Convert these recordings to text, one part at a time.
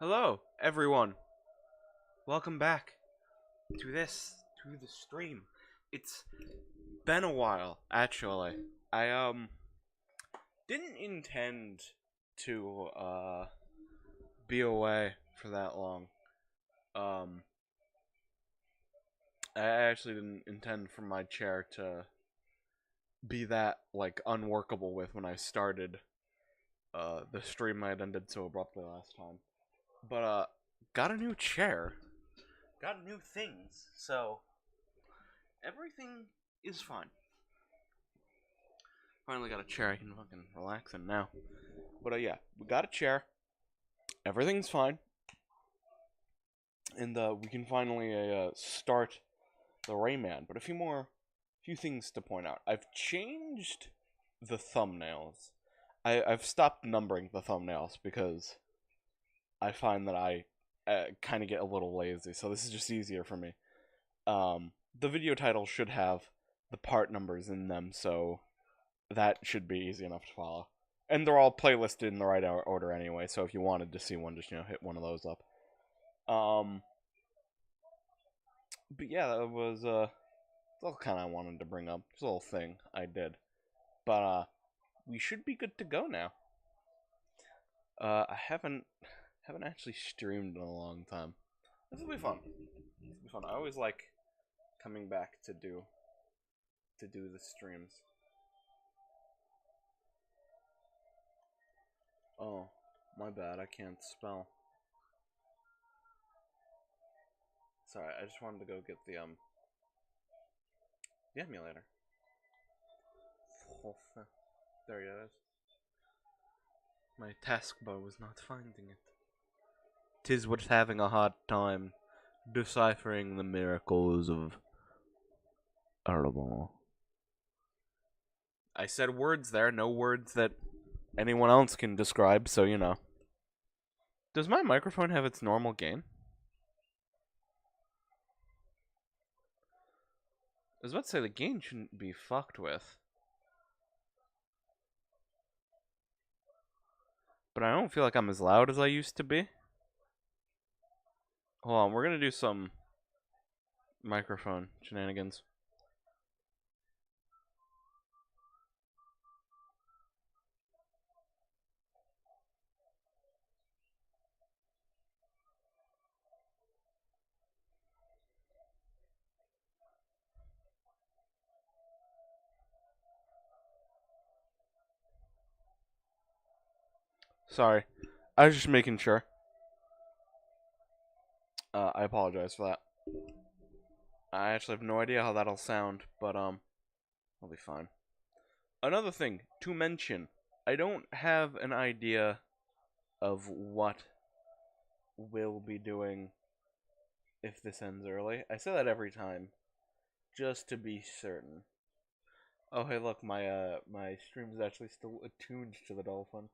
Hello, everyone. Welcome back to the stream. It's been a while, actually. I didn't intend to be away for that long. I actually didn't intend for my chair to be that like unworkable with when I started the stream. I had ended so abruptly last time, but got a new chair, got new things, so everything is fine. Finally got a chair I can fucking relax in now. But yeah, we got a chair. Everything's fine. And we can finally start the Rayman. But a few things to point out. I've changed the thumbnails. I've stopped numbering the thumbnails because I find that I kind of get a little lazy. So this is just easier for me. The video title should have the part numbers in them, so that should be easy enough to follow. And they're all playlisted in the right order anyway, so if you wanted to see one, just, hit one of those up. But yeah, that was, all kind of wanted to bring up. It's a little thing I did. But, we should be good to go now. I haven't actually streamed in a long time. This will be fun. This will be fun. I always like coming back to do the streams. Oh, my bad, I can't spell. Sorry, I just wanted to go get the emulator. There it is. My taskbar was not finding it. 'Tis what's having a hard time deciphering the miracles of Arabon. I said words there, no words that anyone else can describe, so Does my microphone have its normal gain? I was about to say the gain shouldn't be fucked with. But I don't feel like I'm as loud as I used to be. Hold on, we're gonna do some microphone shenanigans. Sorry. I was just making sure. I apologize for that. I actually have no idea how that'll sound, but I'll be fine. Another thing to mention, I don't have an idea of what we'll be doing if this ends early. I say that every time, just to be certain. Oh hey, look, my stream is actually still attuned to the dolphin.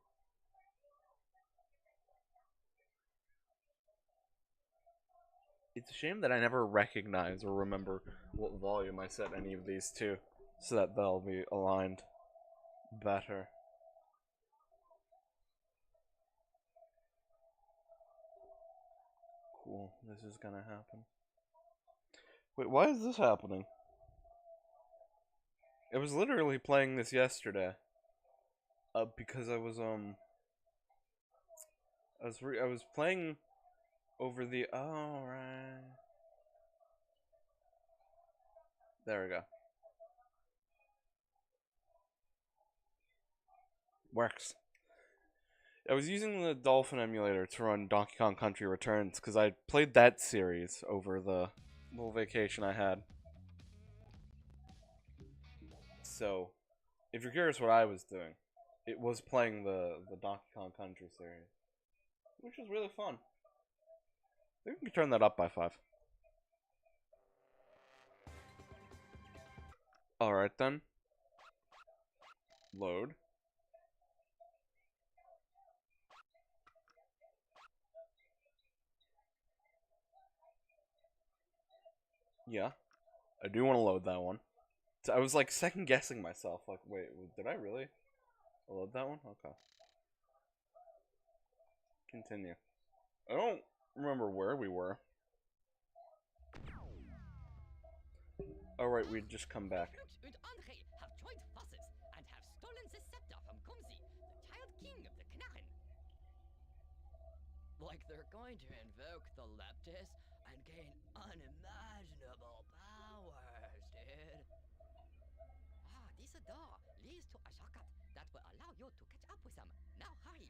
It's a shame that I never recognize or remember what volume I set any of these to, so that they'll be aligned better. Cool, this is gonna happen. Wait, why is this happening? I was literally playing this yesterday. Because I was playing over the right. There we go. Works. I was using the Dolphin emulator to run Donkey Kong Country Returns because I played that series over the little vacation I had. So, if you're curious what I was doing, it was playing the Donkey Kong Country series, which was really fun. I think we can turn that up by 5. Alright then. Load. Yeah. I do want to load that one. So I was like second guessing myself. Like, wait, did I really load that one? Okay. Continue. I don't remember where we were. Alright, we'd just come back. And Andre have joined forces and have stolen the scepter from Kumsi, the child king of the Knarren. like they're going to invoke the leptis and gain unimaginable powers, dude. Ah, this door leads to a shortcut that will allow you to catch up with them. Now hurry.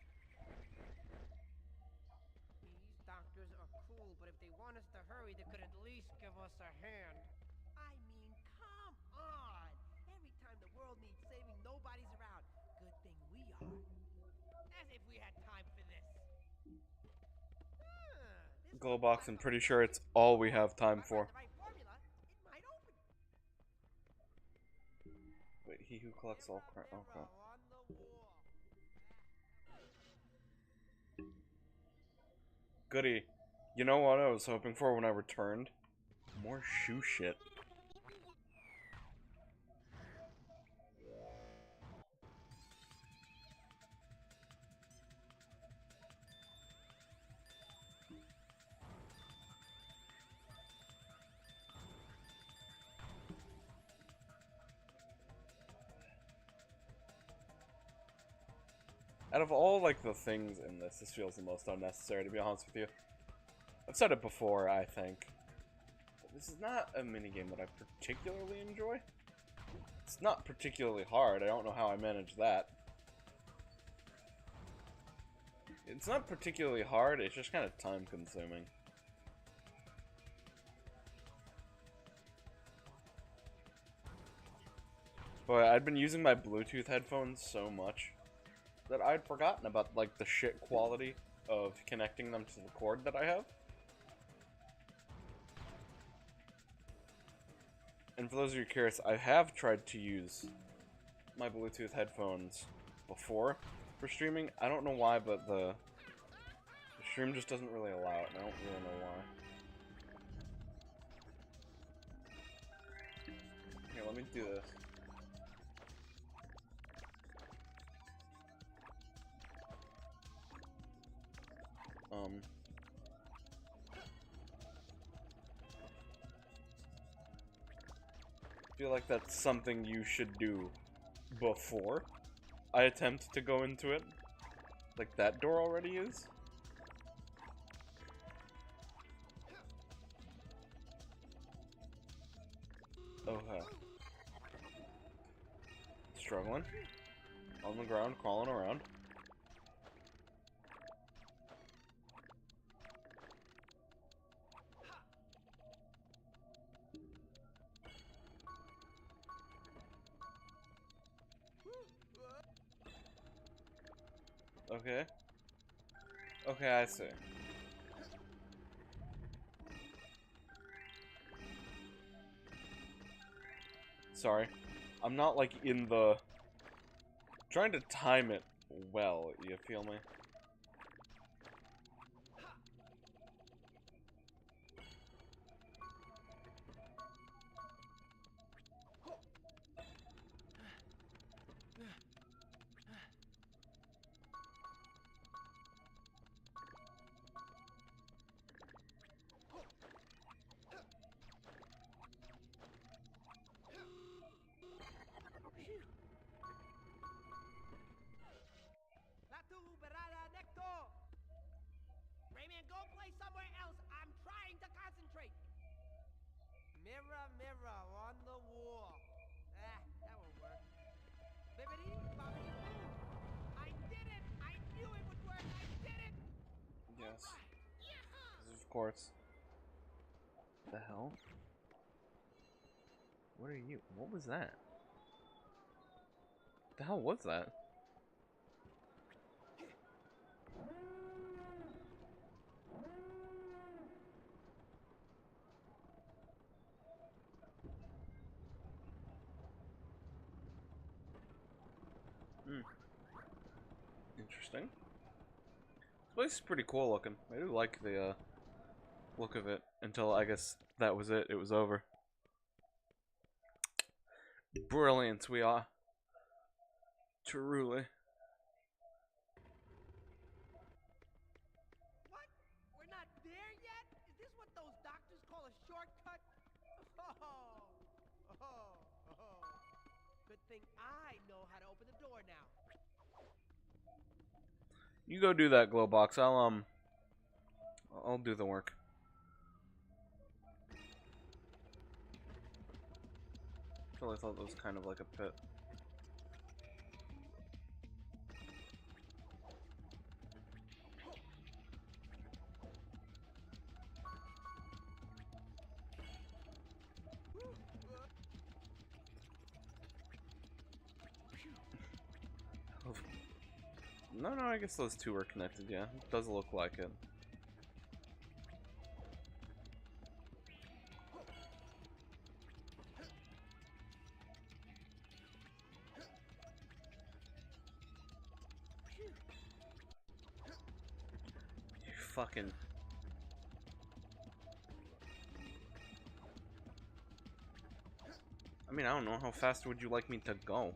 These doctors are cool, but if they want us to hurry, they could at least give us a hand. I mean, come on! Every time the world needs saving, nobody's around. Good thing we are. As if we had time for this. This looks Glowbox, like I'm a pretty sure it's magic all we door. have time If I for. find the right formula, it might open. Wait, he who collects all crap. Mirror, Okay. mirror on the wall. Goody. You know what I was hoping for when I returned? More shoe shit. Out of all, like, the things in this, this feels the most unnecessary, to be honest with you. I've said it before, I think. But this is not a minigame that I particularly enjoy. It's not particularly hard, I don't know how I managed that. It's not particularly hard, it's just kind of time-consuming. Boy, I'd been using my Bluetooth headphones so much that I'd forgotten about, like, the shit quality of connecting them to the cord that I have. And for those of you curious, I have tried to use my Bluetooth headphones before for streaming. I don't know why, but the stream just doesn't really allow it, and I don't really know why. Here, let me do this. I feel like that's something you should do before I attempt to go into it. Like that door already is. Okay. Struggling. On the ground, crawling around. Okay. Okay, I see. Sorry. I'm not, like, in the... trying to time it well, you feel me? Rayman, go play somewhere else. I'm trying to concentrate. Mirror, mirror on the wall. Ah, that won't work. Bibbidi, bobbidi, boo. I did it! I knew it would work. I did it! Yes. Right. Of course. The hell? What are you? What was that? The hell was that? Hmm. Interesting. This place is pretty cool looking. I do like the look of it until I guess that was it. It was over. Brilliant we are. Truly. What? We're not there yet? Is this what those doctors call a shortcut? Oh. Good thing I know how to open the door now. You go do that, Glowbox. I'll do the work. I thought that was kind of like a pit. No, I guess those two are connected, yeah. It does look like it. You fucking... I mean, I don't know, how fast would you like me to go?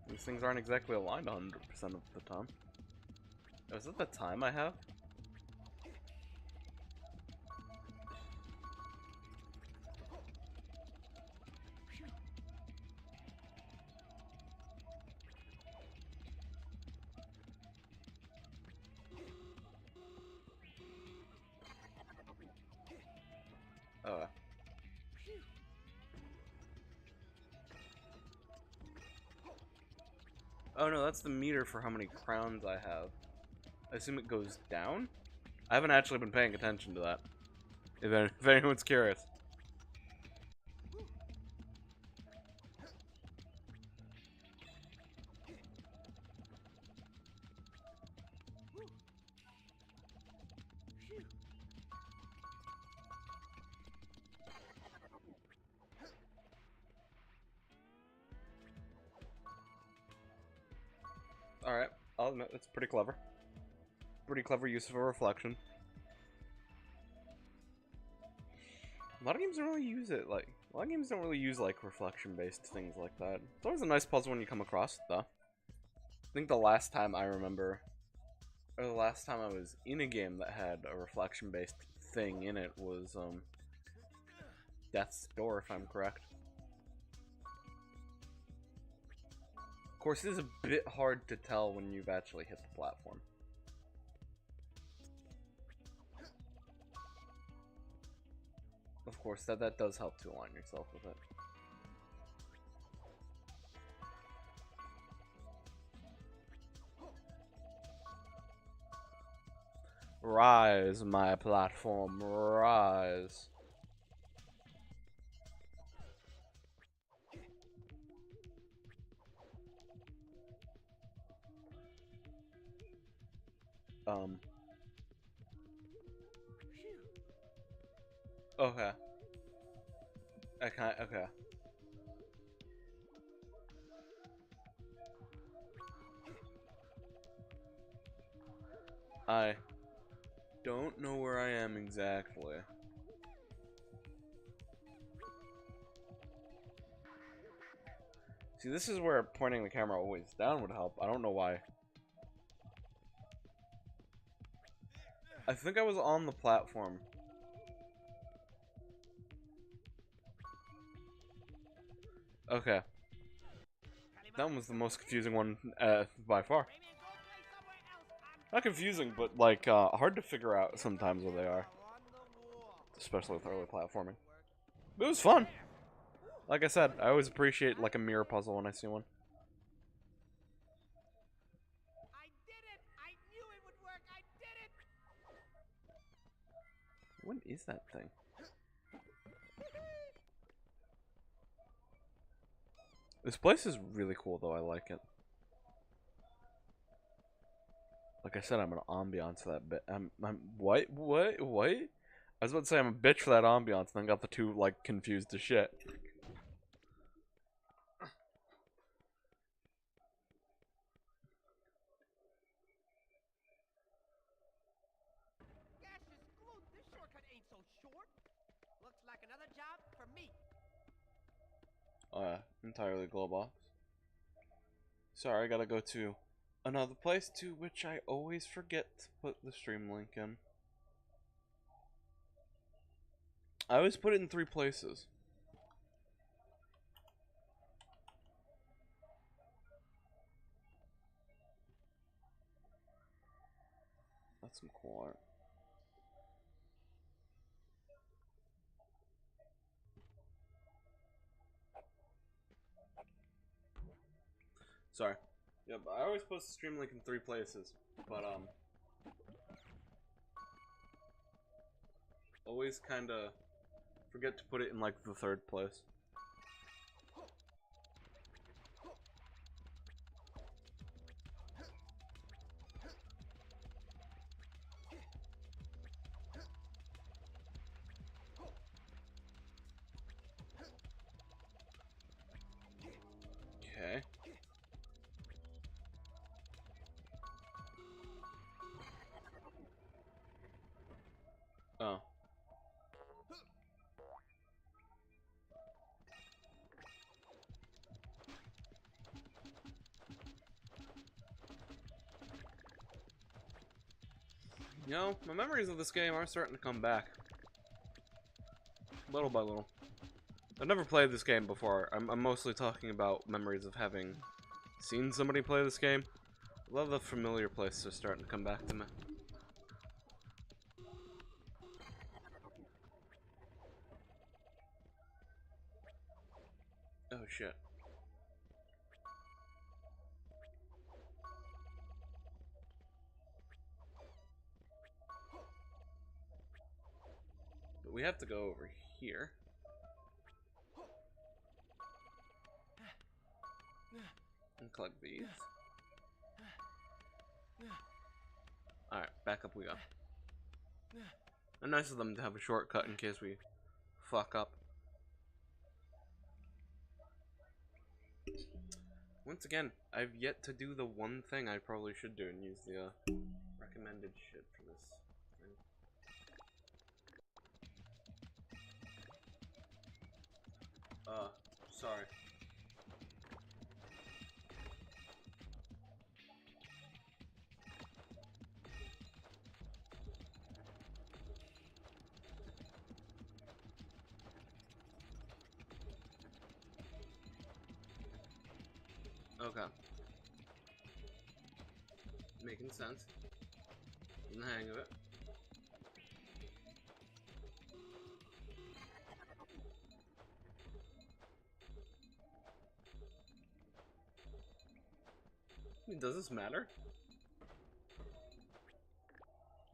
These things aren't exactly aligned 100% of the time. Oh, is that the time I have? Oh no, that's the meter for how many crowns I have. I assume it goes down? I haven't actually been paying attention to that. If anyone's curious. Alright, I'll admit, it's pretty clever. Pretty clever use of a reflection. A lot of games don't really use it, like... A lot of games don't really use, like, reflection-based things like that. It's always a nice puzzle when you come across it, though. I think the last time I remember... Or the last time I was in a game that had a reflection-based thing in it was, Death's Door, if I'm correct. Of course, it is a bit hard to tell when you've actually hit the platform. Of course, that does help to align yourself with it. Rise, my platform, rise. Okay. Okay. I don't know where I am exactly. See, this is where pointing the camera always down would help. I don't know why. I think I was on the platform. Okay. That one was the most confusing one by far. Not confusing, but like hard to figure out sometimes where they are. Especially with early platforming. But it was fun. Like I said, I always appreciate like a mirror puzzle when I see one. I did it! I knew it would work! I did it! What is that thing? This place is really cool though, I like it. Like I said, I'm an ambiance for that bit. What? I was about to say I'm a bitch for that ambiance, and then got the two like confused as shit. Gaseous glue! This shortcut ain't so short! Looks like another job for me. Oh yeah, entirely glow box. Sorry, I gotta go to another place to which I always forget to put the stream link in. I always put it in 3 places. That's some cool art. Sorry. Yep, I always post the stream link in 3 places, but always kinda forget to put it in like the 3rd place. Okay. Oh. You know, my memories of this game are starting to come back. Little by little. I've never played this game before. I'm mostly talking about memories of having seen somebody play this game. A lot of the familiar places are starting to come back to me. Oh shit. But we have to go over here. And collect these. Alright, back up we go. And nice of them to have a shortcut in case we fuck up. Once again, I've yet to do the one thing I probably should do and use the recommended shit for this thing. Sorry. Okay. Making sense. In the hang of it. Does this matter?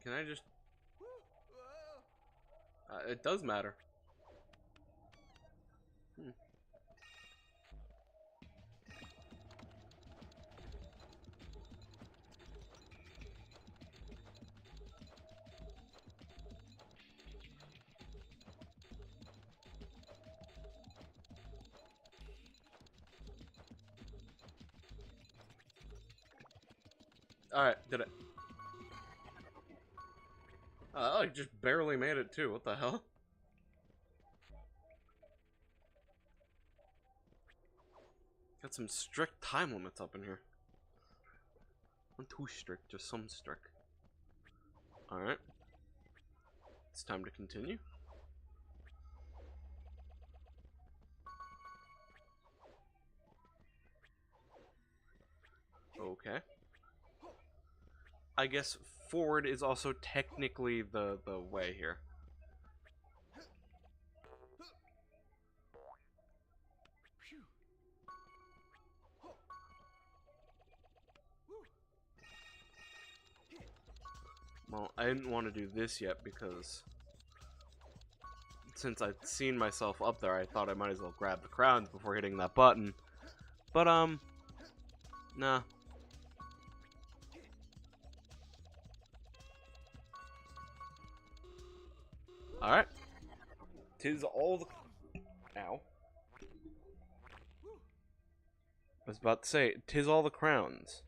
Can I just... it does matter. Alright, did it. I like just barely made it too, what the hell? Got some strict time limits up in here. Not too strict, just some strict. Alright. It's time to continue. Okay. I guess forward is also technically the way here. Well, I didn't want to do this yet because since I'd seen myself up there, I thought I might as well grab the crowns before hitting that button. But, nah. Alright. Tis all the... Ow. I was about to say, tis all the crowns.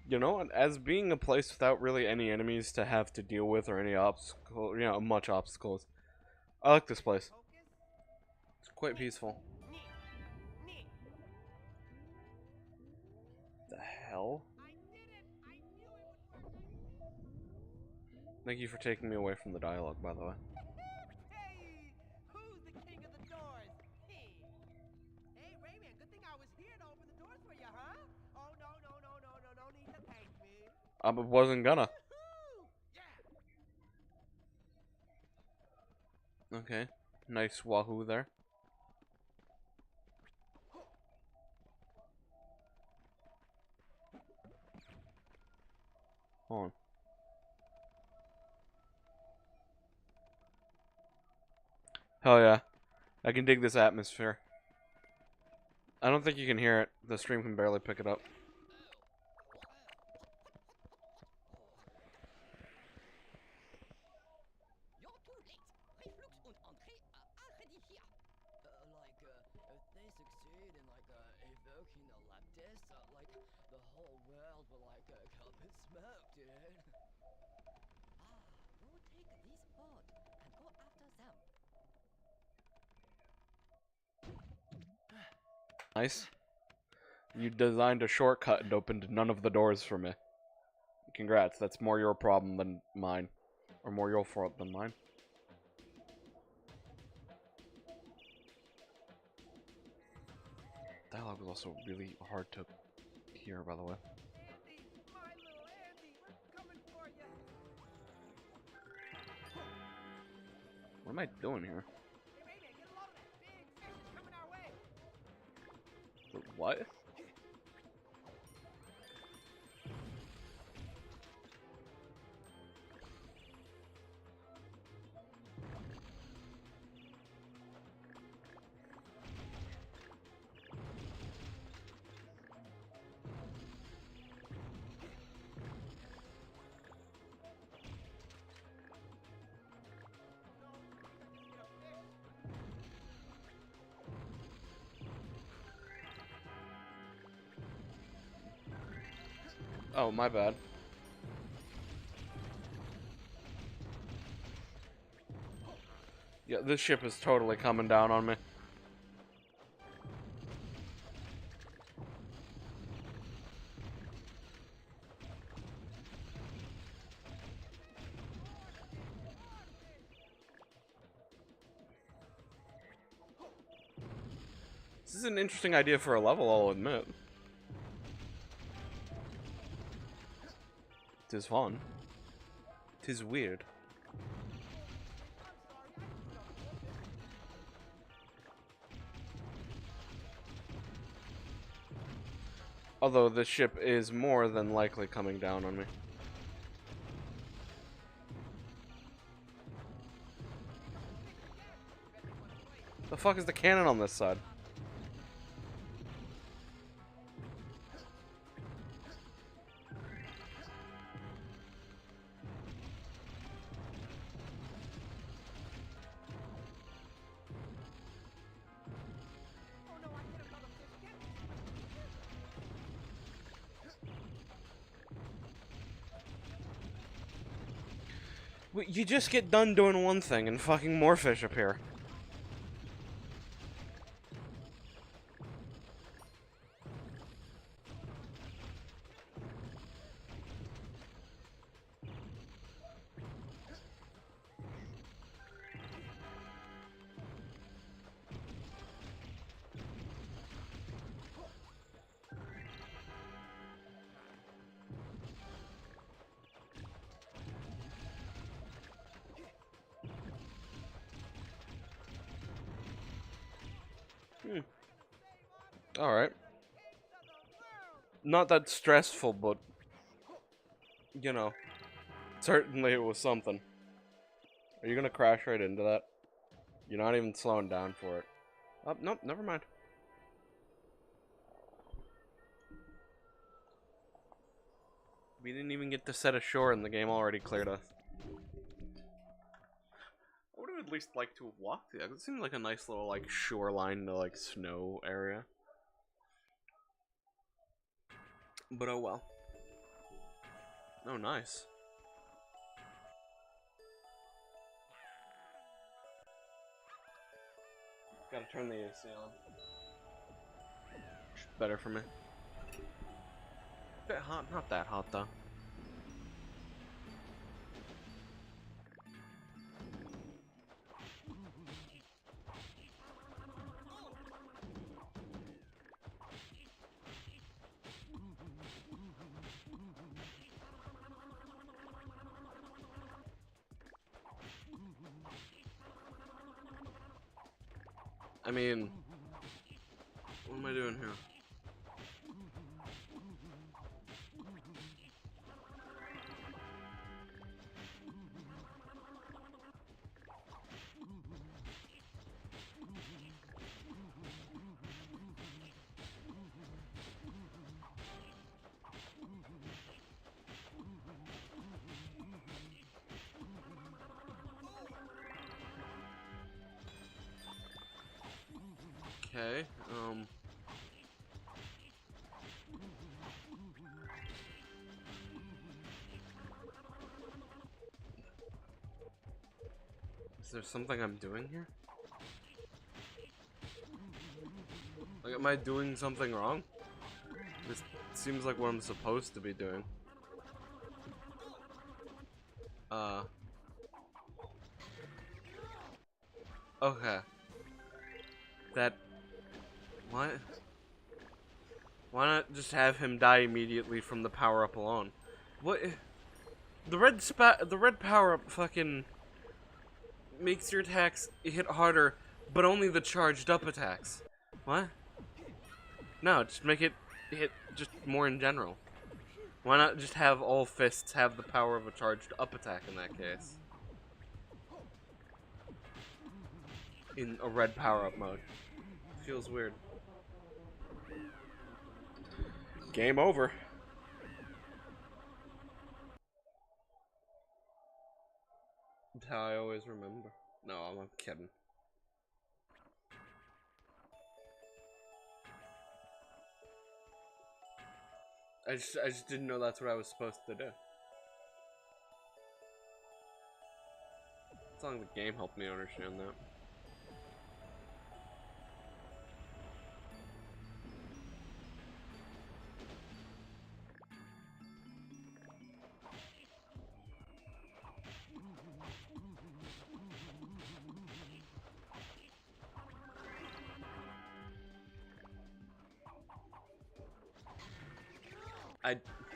You know, as being a place without really any enemies to have to deal with or any obstacles, you know, much obstacles, I like this place. It's quite peaceful. The hell? Thank you for taking me away from the dialogue, by the way. Hey, who's the king of the doors? Hey, Rayman, good thing I was here to open the doors for you, huh? Oh, no, no, no, no, no, I wasn't gonna. Okay. Nice wahoo there. Hold on. Hell yeah. I can dig this atmosphere. I don't think you can hear it. The stream can barely pick it up. You're too late. Reflux und Entrée are already here. If they succeed in evoking the leftist, the whole world will go up in smoke, dude. We'll take this boat and go after them. Nice. You designed a shortcut and opened none of the doors for me. Congrats, that's more your problem than mine. Or more your fault than mine. Dialogue was also really hard to hear, by the way. Andy, my little Andy, we're coming for you. What am I doing here? Hey, Rayman, get a load of that big fish. It's coming our way. What? Oh, my bad. Yeah, this ship is totally coming down on me. This is an interesting idea for a level, I'll admit. Tis fun. Tis weird. Although this ship is more than likely coming down on me. The fuck is the cannon on this side? Oh no, I hit another fish. Get me. You just get done doing one thing and fucking more fish appear. Alright. Not that stressful, but, you know, certainly it was something. Are you gonna crash right into that? You're not even slowing down for it. Oh, nope, never mind. We didn't even get to set ashore and the game already cleared us. I would have at least liked to have walked there. It seemed like a nice little, like, shoreline to, like, snow area. But oh well. Oh, nice. Gotta turn the AC on. Better for me. Bit hot, not that hot though. I mean, what am I doing here? Okay, is there something I'm doing here? Like, am I doing something wrong? This seems like what I'm supposed to be doing. Okay. That... What? Why not just have him die immediately from the power-up alone? What? The red power-up fucking makes your attacks hit harder, but only the charged-up attacks. What? No, just make it hit just more in general. Why not just have all fists have the power of a charged-up attack in that case? In a red power-up mode. Feels weird. Game over. That's how I always remember. No, I'm kidding. I just didn't know that's what I was supposed to do. As long as the game helped me understand that.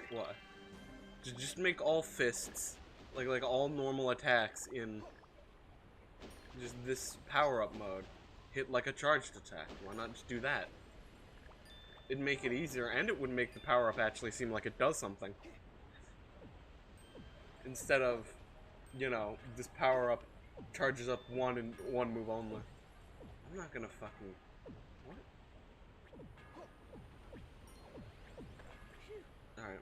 What? Just make all fists, like all normal attacks in just this power-up mode hit like a charged attack. Why not just do that? It'd make it easier, and it would make the power-up actually seem like it does something. Instead of, you know, this power-up charges up one move only. I'm not gonna fucking... What? Alright.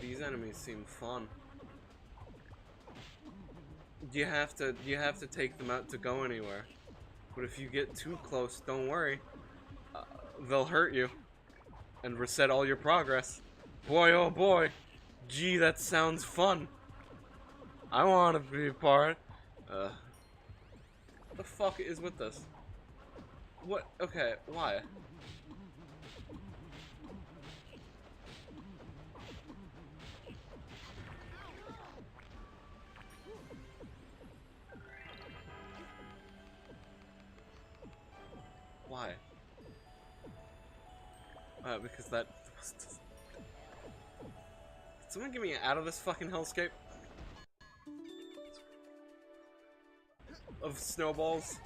These enemies seem fun. You have to take them out to go anywhere. But if you get too close, don't worry. They'll hurt you and reset all your progress. Boy, oh boy. Gee, that sounds fun. I want to be a part. What the fuck is with this? What? Okay, why? Why? Because that... Did someone get me out of this fucking hellscape? Of snowballs?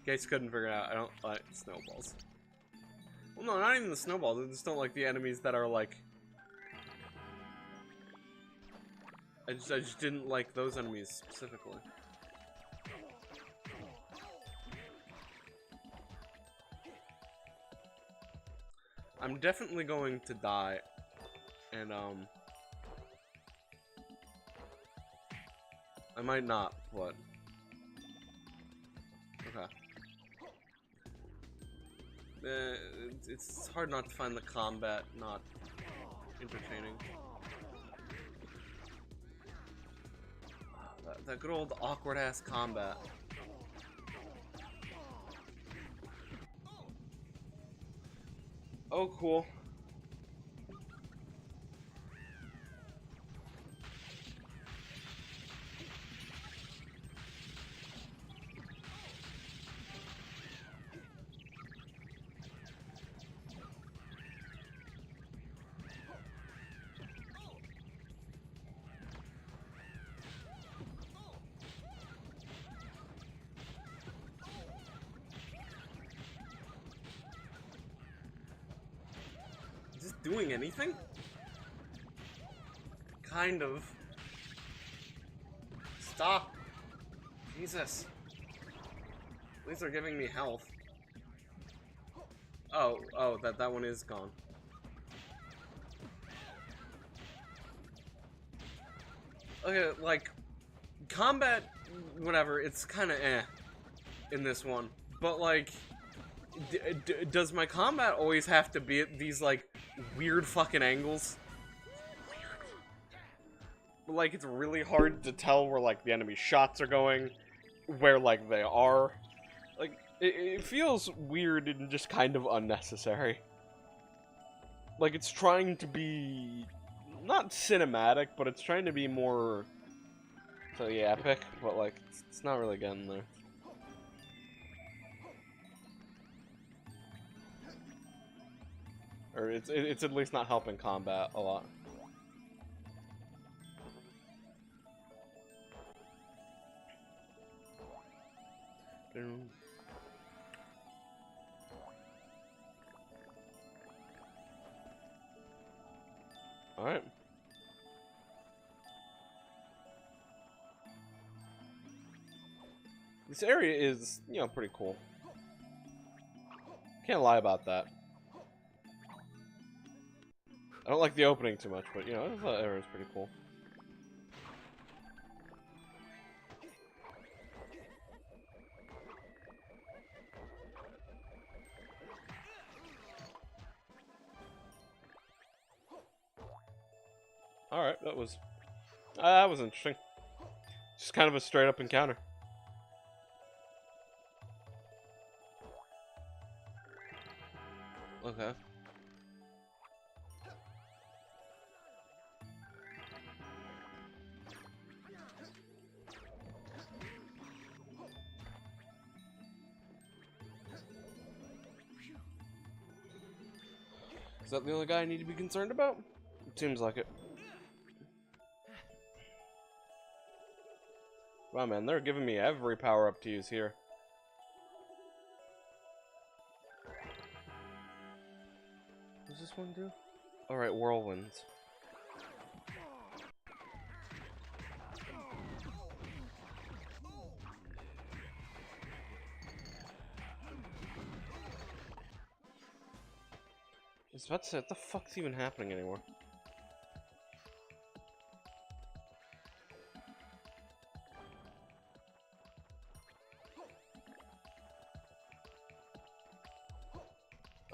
Guys couldn't figure it out. I don't like snowballs. Well, no, not even the snowballs. I just don't like the enemies that are like... I just didn't like those enemies specifically. I'm definitely going to die, and I might not, but okay. It's hard not to find the combat not entertaining. That good old awkward ass combat. Oh, cool. doing anything? Kind of. Stop! Jesus. At least they're giving me health. Oh, that one is gone. Okay, like, combat, whatever, it's kinda in this one. But, like, does my combat always have to be at these, like, weird fucking angles? Weird. Like, it's really hard to tell where, like, the enemy shots are going, where, like, they are. Like, it feels weird and just kind of unnecessary. Like, it's trying to be not cinematic, but it's trying to be more, so yeah, epic, but, like, it's not really getting there. Or it's at least not helping combat a lot. Alright. This area is, you know, pretty cool. Can't lie about that. I don't like the opening too much, but, you know, that area is pretty cool. Alright, that was interesting. Just kind of a straight up encounter. Okay. Is that the only guy I need to be concerned about? It seems like it. Wow, man, they're giving me every power-up to use here. What does this one do? Alright, whirlwinds. I was about to say, what the fuck's even happening anymore?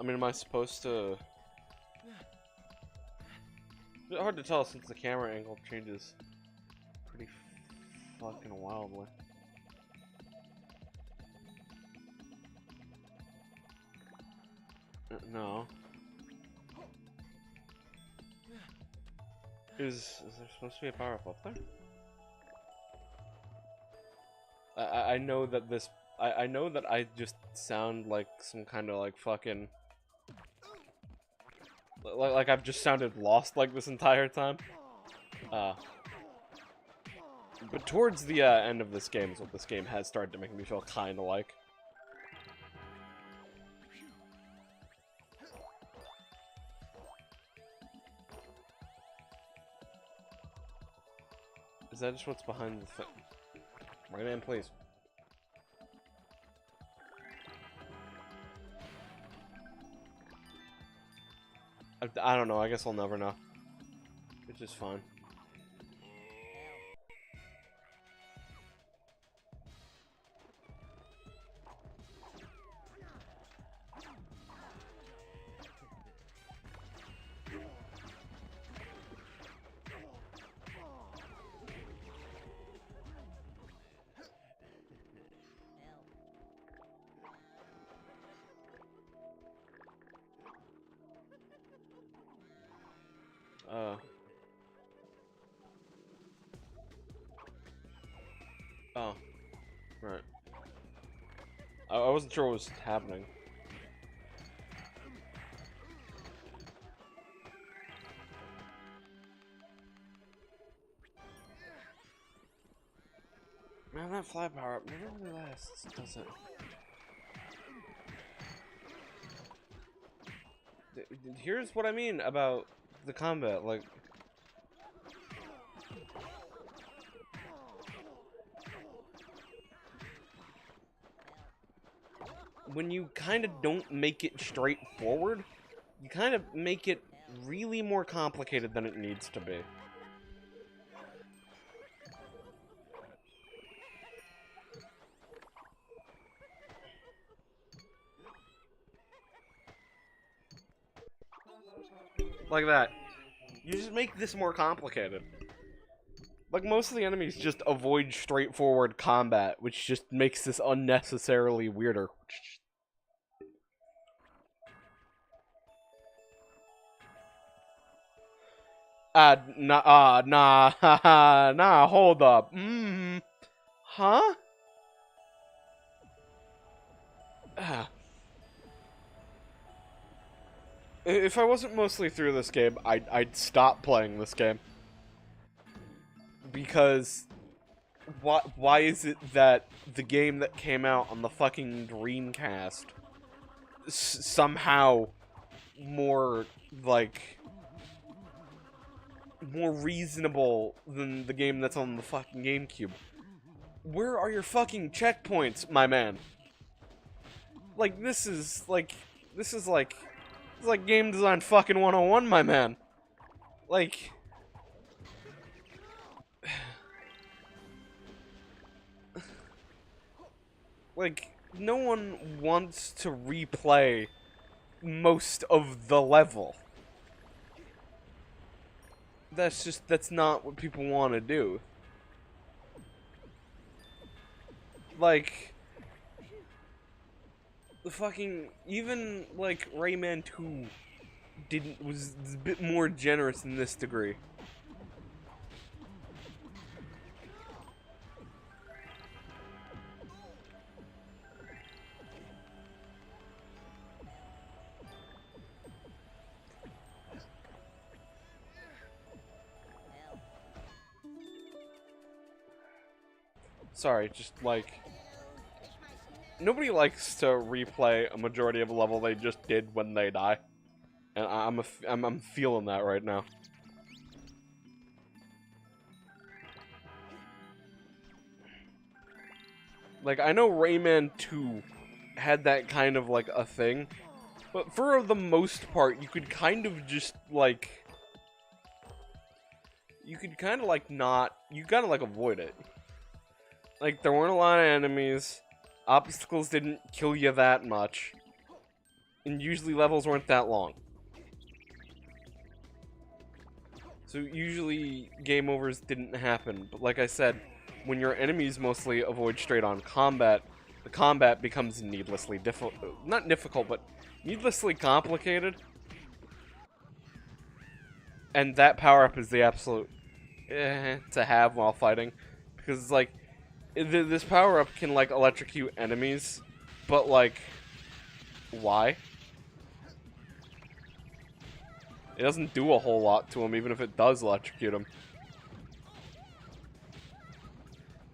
I mean, am I supposed to... It's hard to tell since the camera angle changes pretty fucking wildly. No. Is there supposed to be a power-up up there? I know that this... I know that I just sound like some kind of, like, fucking... Like I've just sounded lost, like, this entire time. But towards the end of this game is what this game has started to make me feel kind of like. Is that just what's behind the thing? Rayman, please. I don't know, I guess I'll never know. Which is fine. Oh. Right. I wasn't sure what was happening. Man, that fly power up never really lasts, does it? here's what I mean about the combat, like... When you kind of don't make it straightforward, you kind of make it really more complicated than it needs to be. Like that. You just make this more complicated. Like, most of the enemies just avoid straightforward combat, which just makes this unnecessarily weirder. Nah, hold up. Huh? If I wasn't mostly through this game, I'd stop playing this game. Because why is it that the game that came out on the fucking Dreamcast somehow more, like, more reasonable than the game that's on the fucking GameCube? Where are your fucking checkpoints, my man? Like, this is like game design fucking 101, my man. Like... Like, no one wants to replay most of the level. That's not what people want to do. Like, the fucking, even, like, Rayman 2 was a bit more generous in this degree. Sorry, just, like... Nobody likes to replay a majority of a level they just did when they die. And I'm feeling that right now. Like, I know Rayman 2 had that kind of, like, a thing. But for the most part, you could kind of just, like... You could kind of, like, not... You kind of, like, avoid it. Like, there weren't a lot of enemies. Obstacles didn't kill you that much. And usually levels weren't that long. So usually game overs didn't happen. But like I said, when your enemies mostly avoid straight-on combat, the combat becomes needlessly not difficult, but needlessly complicated. And that power-up is the absolute to have while fighting. Because it's like, this power-up can, like, electrocute enemies, but, like, why? It doesn't do a whole lot to them, even if it does electrocute them.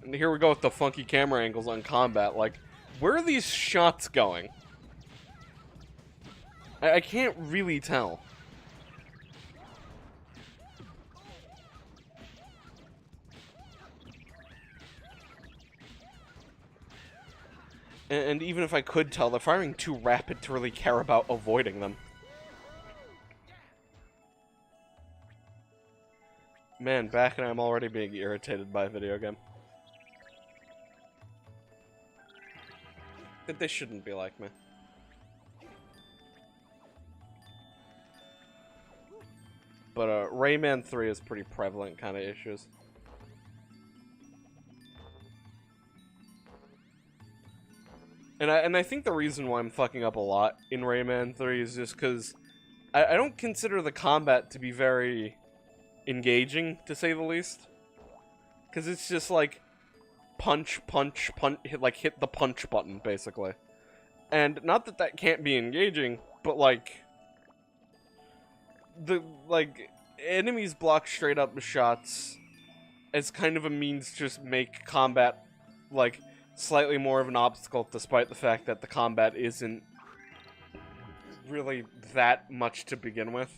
And here we go with the funky camera angles on combat. Like, where are these shots going? I can't really tell. And even if I could tell, they're firing too rapid to really care about avoiding them. Man, back and I'm already being irritated by a video game. That they shouldn't be like me. But Rayman 3 is pretty prevalent kind of issues. And I think the reason why I'm fucking up a lot in Rayman 3 is just because I don't consider the combat to be very engaging, to say the least. Because it's just like punch, punch, punch, hit the punch button, basically. And not that that can't be engaging, but like enemies block straight up shots as kind of a means to just make combat like slightly more of an obstacle, despite the fact that the combat isn't really that much to begin with.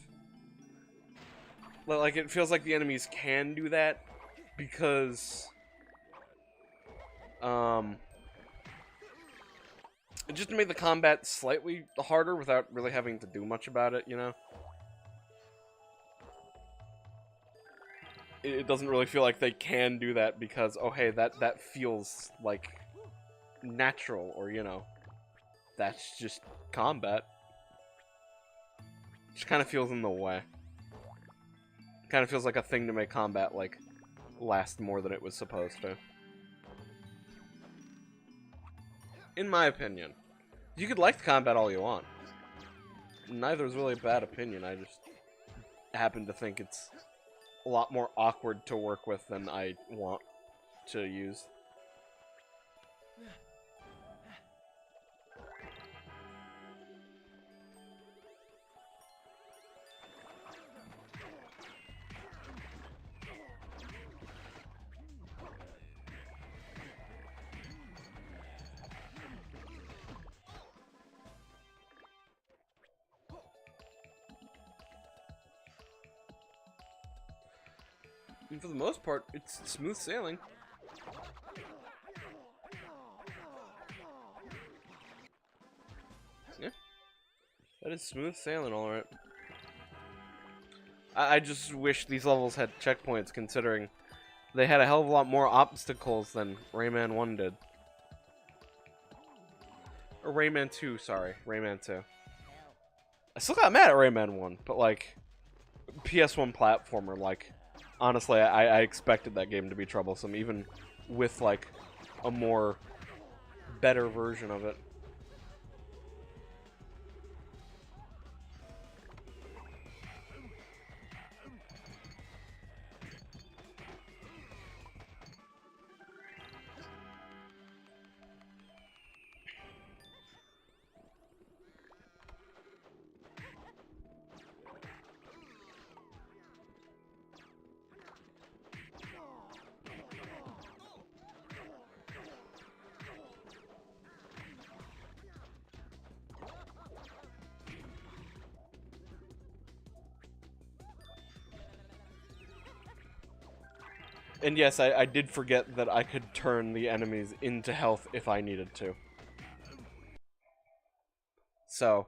Like, it feels like the enemies can do that because, just to make the combat slightly harder without really having to do much about it, you know? It doesn't really feel like they can do that because, oh hey, that feels like natural, or, you know, that's just combat. Just kind of feels in the way. Kind of feels like a thing to make combat, like, last more than it was supposed to. In my opinion. You could like the combat all you want. Neither is really a bad opinion, I just happen to think it's a lot more awkward to work with than I want to use. And for the most part, it's smooth sailing. Yeah. That is smooth sailing, alright. I just wish these levels had checkpoints, considering they had a hell of a lot more obstacles than Rayman 1 did. Or Rayman 2, sorry. Rayman 2. I still got mad at Rayman 1, but, like, PS1 platformer, like, honestly, I expected that game to be troublesome, even with, like, a more better version of it. And yes, I did forget that I could turn the enemies into health if I needed to. So,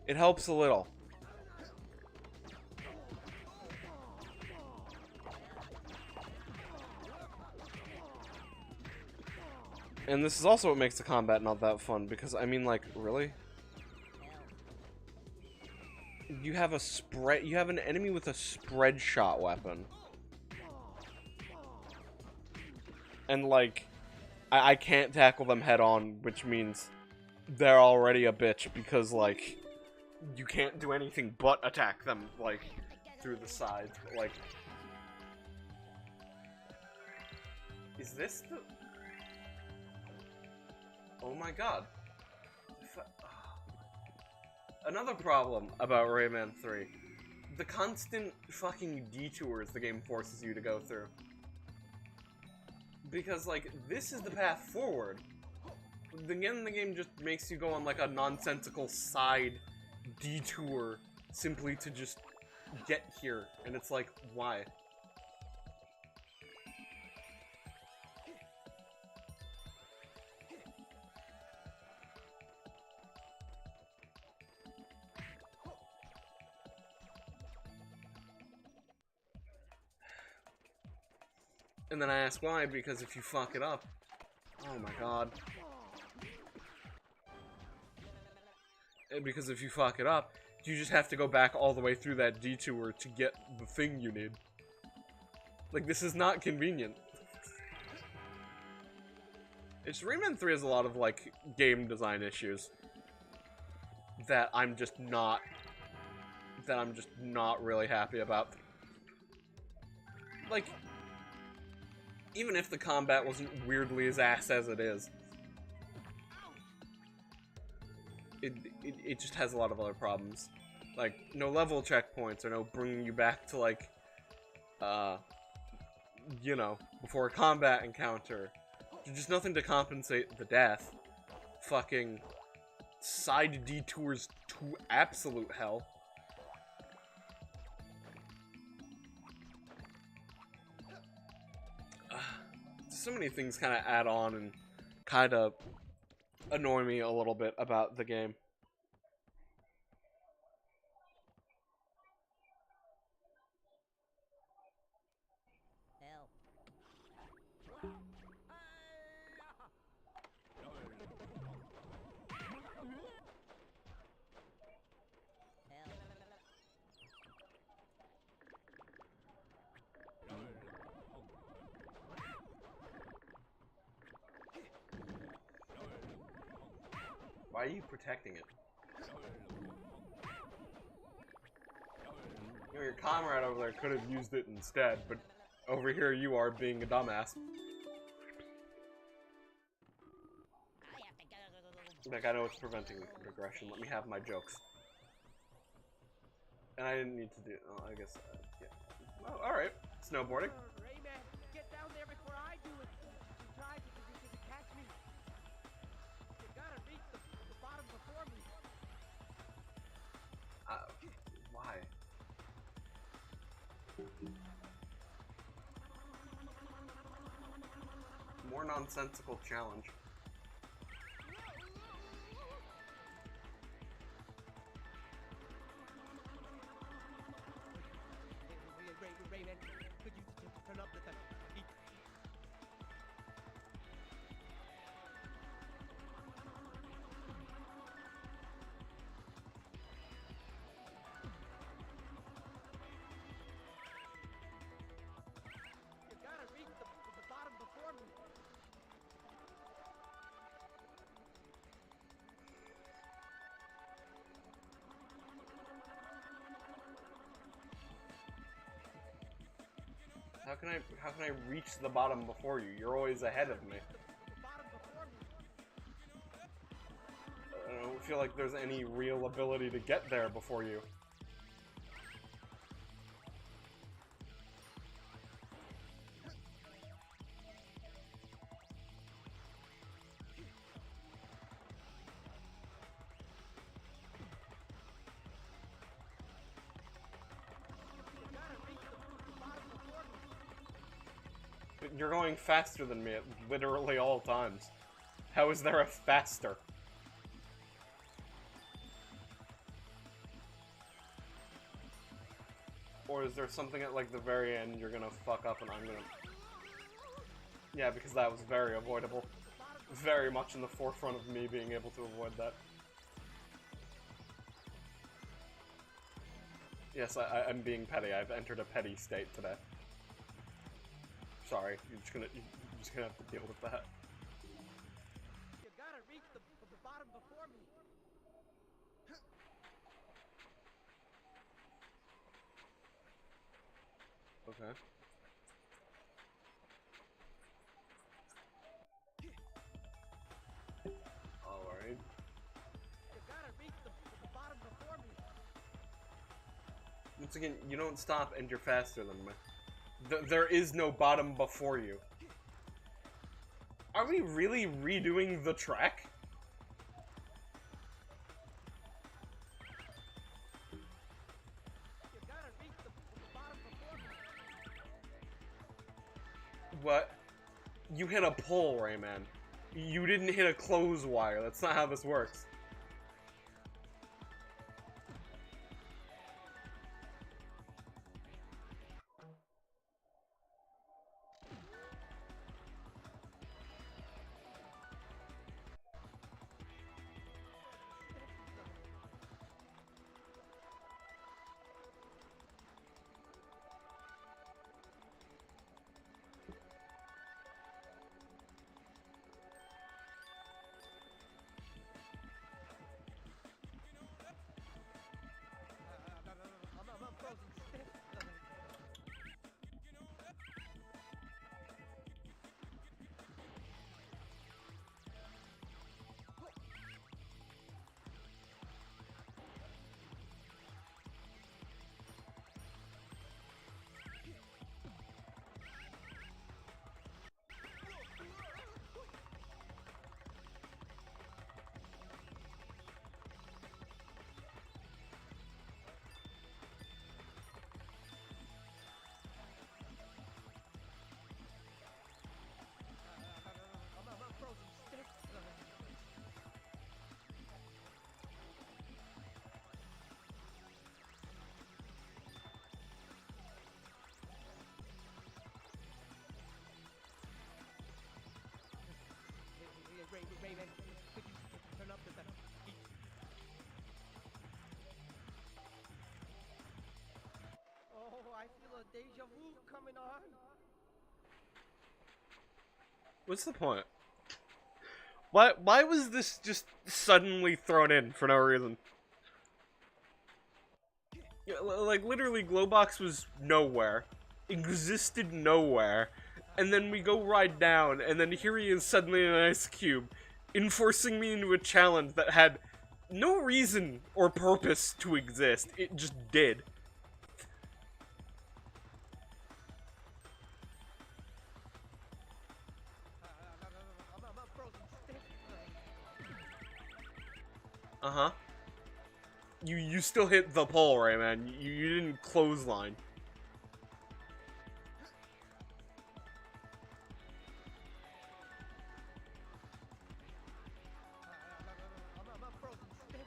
it helps a little. And this is also what makes the combat not that fun, because, I mean, like, really? You have an enemy with a spread shot weapon. And, like, I can't tackle them head on, which means they're already a bitch, because, like, you can't do anything but attack them, like, through the sides. But, like, is this the... Oh my god. Another problem about Rayman 3. The constant fucking detours the game forces you to go through. Because, like, this is the path forward. Again, the game just makes you go on, like, a nonsensical side detour simply to just get here. And it's like, why? And then I ask why, because if you fuck it up... Oh my god. And because if you fuck it up, you just have to go back all the way through that detour to get the thing you need. Like, this is not convenient. It's Rayman 3 has a lot of, like, game design issues that I'm just not really happy about. Like, even if the combat wasn't weirdly as ass as it is, it just has a lot of other problems. Like, no level checkpoints, or no bringing you back to, like, you know, before a combat encounter, Just nothing to compensate the death. Fucking side detours to absolute hell. So many things kind of add on and kind of annoy me a little bit about the game. Hell. Why are you protecting it? You know, your comrade over there could have used it instead, but over here you are being a dumbass. Like, I know it's preventing regression. Let me have my jokes. And I didn't need to do... Oh, I guess... yeah. Oh, alright. Snowboarding. Rayman, get down there before I do it. You tried to catch me. You gotta reach the bottom before me. Why? More nonsensical challenge. Rayman, could you turn up the heat? You gotta reach the bottom before me. How can I reach the bottom before you? You're always ahead of me. The bottom before me. I don't feel like there's any real ability to get there before you. You're going faster than me at literally all times. How is there a faster? Or is there something at like the very end you're gonna fuck up and I'm gonna... Yeah, because that was very avoidable. Very much in the forefront of me being able to avoid that. Yes, I'm being petty. I've entered a petty state today. Sorry, you're just gonna have to deal with that. You gotta reach the bottom before me. Okay. Alright. You gotta reach the bottom before me. Once again, you don't stop and you're faster than me. There is no bottom before you. Are we really redoing the track? You gotta reach the bottom before me. What? You hit a pole, Rayman. You didn't hit a clothes wire. That's not how this works. deja vu coming on. What's the point? Why was this just suddenly thrown in for no reason? Yeah, like, literally, Glowbox was nowhere. Existed nowhere. And then we go ride down, and then here he is suddenly in an ice cube, enforcing me into a challenge that had no reason or purpose to exist. It just did. I'm frozen stiff. Uh-huh. You still hit the pole, Rayman. You didn't clothesline. I'm frozen stiff.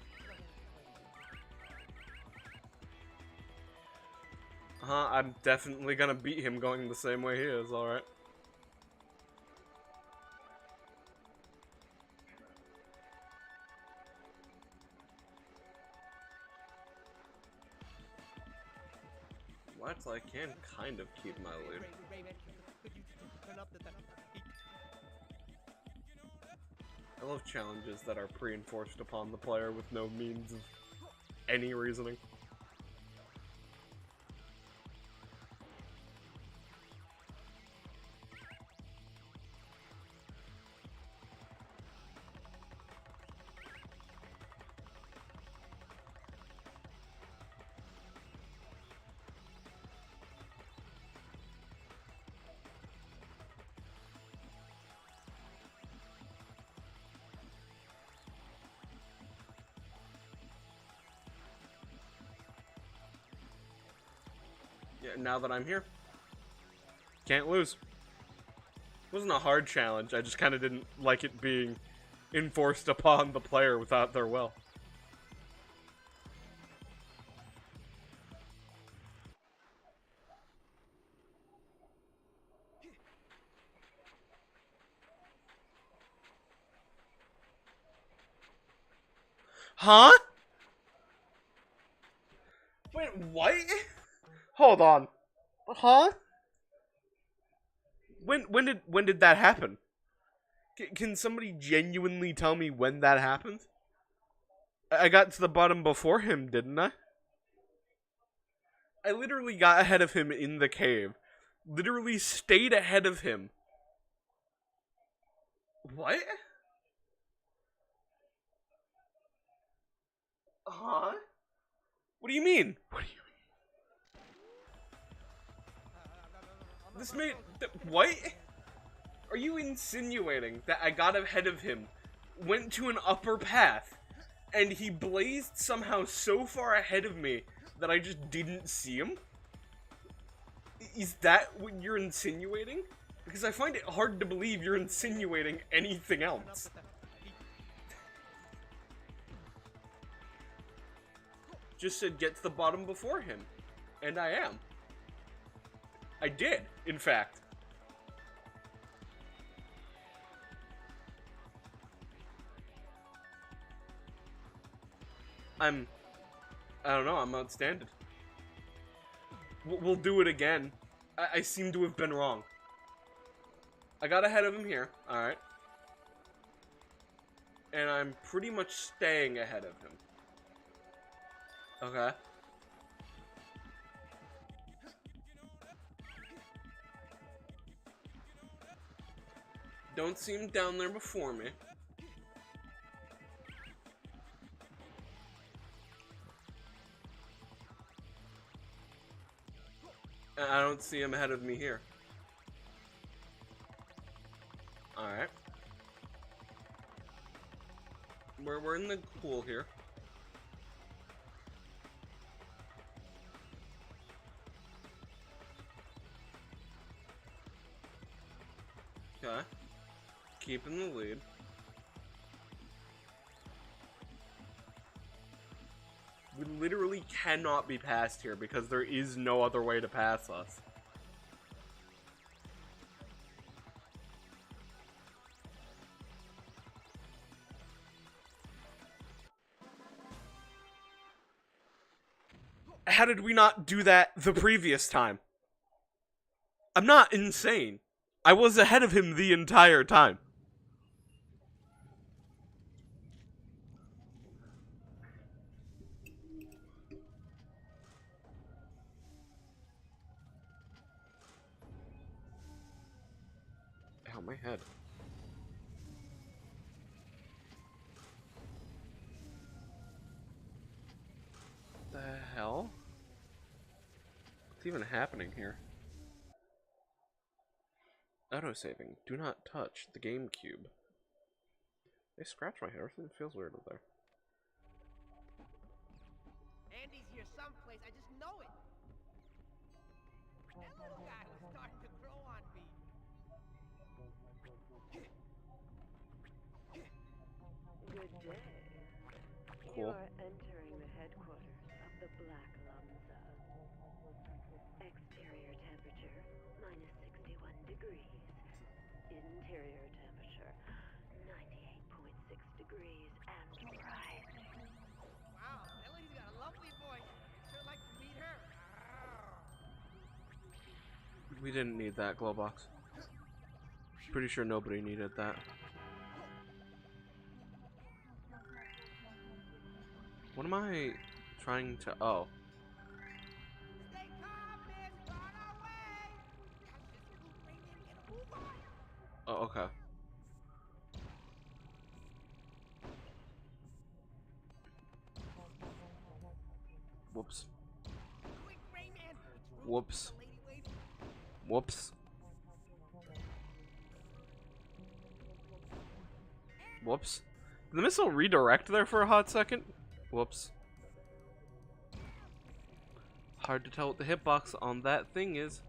Uh-huh, I'm definitely gonna beat him going the same way he is, alright. What? I can kind of keep my lead. Rayman, could you turn up the heat? I love challenges that are pre-enforced upon the player with no means of any reasoning. Yeah, now that I'm here, can't lose. It wasn't a hard challenge, I just kind of didn't like it being enforced upon the player without their will. Huh? Wait, what? Hold on. Huh? When did that happen? Can somebody genuinely tell me when that happened? I got to the bottom before him, didn't I? I literally got ahead of him in the cave. Literally stayed ahead of him. What? Huh? What do you mean? What do you mean? This made... What? Are you insinuating that I got ahead of him, went to an upper path, and he blazed somehow so far ahead of me that I just didn't see him? Is that what you're insinuating? Because I find it hard to believe you're insinuating anything else. Just said get to the bottom before him. And I am. I did, in fact. I don't know, I'm outstanded. We'll do it again. I seem to have been wrong. I got ahead of him here, alright. And I'm pretty much staying ahead of him. Okay. Don't see him down there before me. And I don't see him ahead of me here. Alright. We're in the pool here. Okay. Keeping the lead. We literally cannot be passed here because there is no other way to pass us. How did we not do that the previous time? I'm not insane. I was ahead of him the entire time. Ow, my head. The hell? What's even happening here? Autosaving. Do not touch the GameCube. They scratch my head. Everything feels weird up there. Andy's here someplace. I just know it. That little guy was starting to grow on me. Good day. Cool. You are entering the headquarters of the Black Lamza. Exterior temperature, -61 degrees. Interior temperature, 98.6 degrees and rising. Wow, that lady's got a lovely voice. Sure like to meet her. We didn't need that glow box. Pretty sure nobody needed that. What am I trying to... Oh. Stay calm, miss. We're on our way. Gosh, this little Rayman get a move on. Oh, okay. Whoops. Quick, Rayman. Whoops. The lady waits. Whoops. Whoops. Did the missile redirect there for a hot second? Whoops. Hard to tell what the hitbox on that thing is.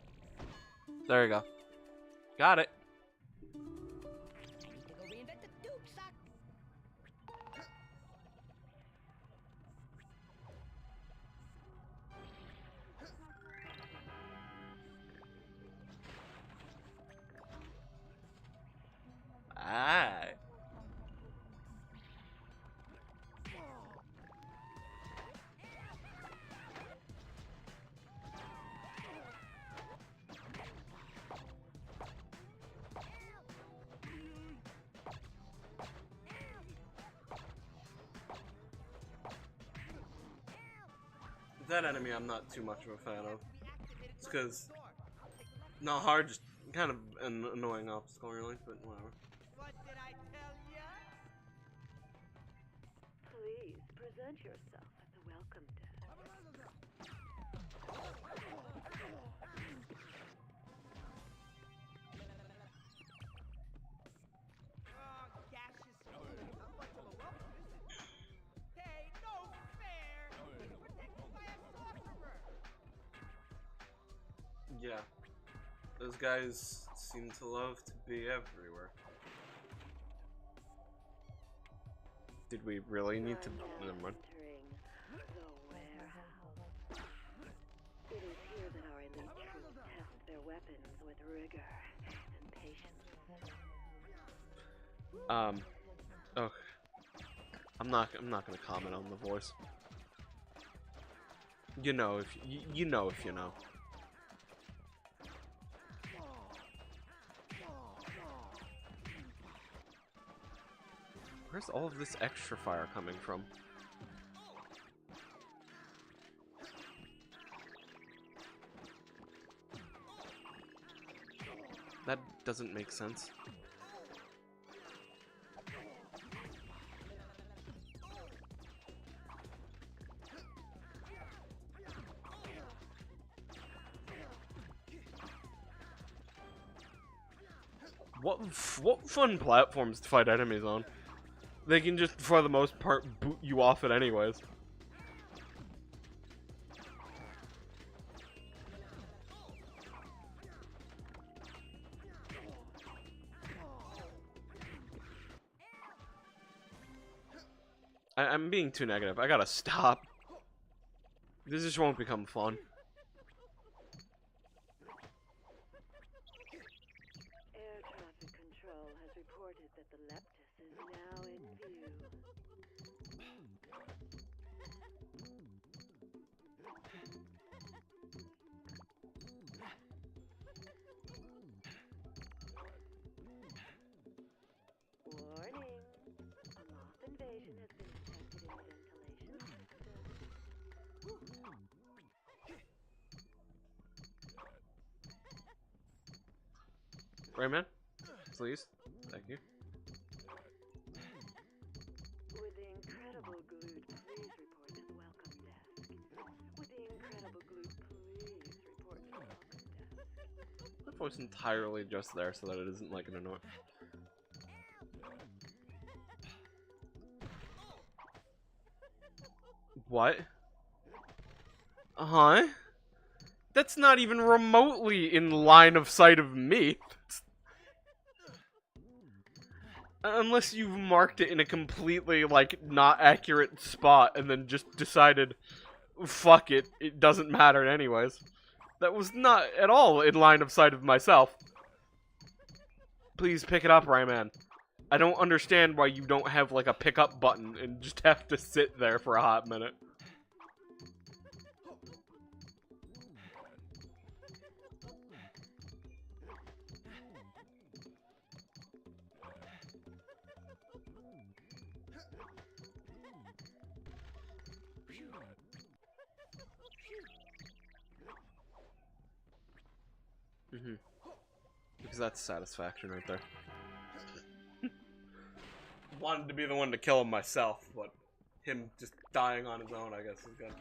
There you go. Got it. To go reinvent the Duke, suck. Aye. That enemy I'm not too much of a fan of. It's because not hard, just kind of an annoying obstacle really, but whatever. What did I tell ya? Please present yourself at the welcome desk. Oh, gaseous food. Not much of a welcome, is it? Hey, no fair. We're protected by a sorcerer. Yeah. Those guys seem to love to be everywhere. Did we really need to... Never mind. Entering the warehouse. It is here that our elite troops test their weapons with rigor and patience. Okay. I'm not gonna comment on the voice. You know if you know if you know. Where's all of this extra fire coming from? That doesn't make sense. What fun platforms to fight enemies on? They can just, for the most part, boot you off it anyways. I'm being too negative. I gotta stop. This just won't become fun. Air traffic control has reported that the Leptis is now in view. Rayman, please. Thank you. Would the incredible Glood please report to the welcome desk? Would the incredible Glood please report to the welcome desk? That voice entirely just there so that it isn't like an annoying. What? Huh? That's not even remotely in line of sight of me. Unless you've marked it in a completely, like, not accurate spot and then just decided, fuck it, it doesn't matter anyways. That was not at all in line of sight of myself. Please pick it up, Rayman. I don't understand why you don't have, like, a pick-up button and just have to sit there for a hot minute. Because that's satisfaction right there. Wanted to be the one to kill him myself, but him just dying on his own, I guess, is good.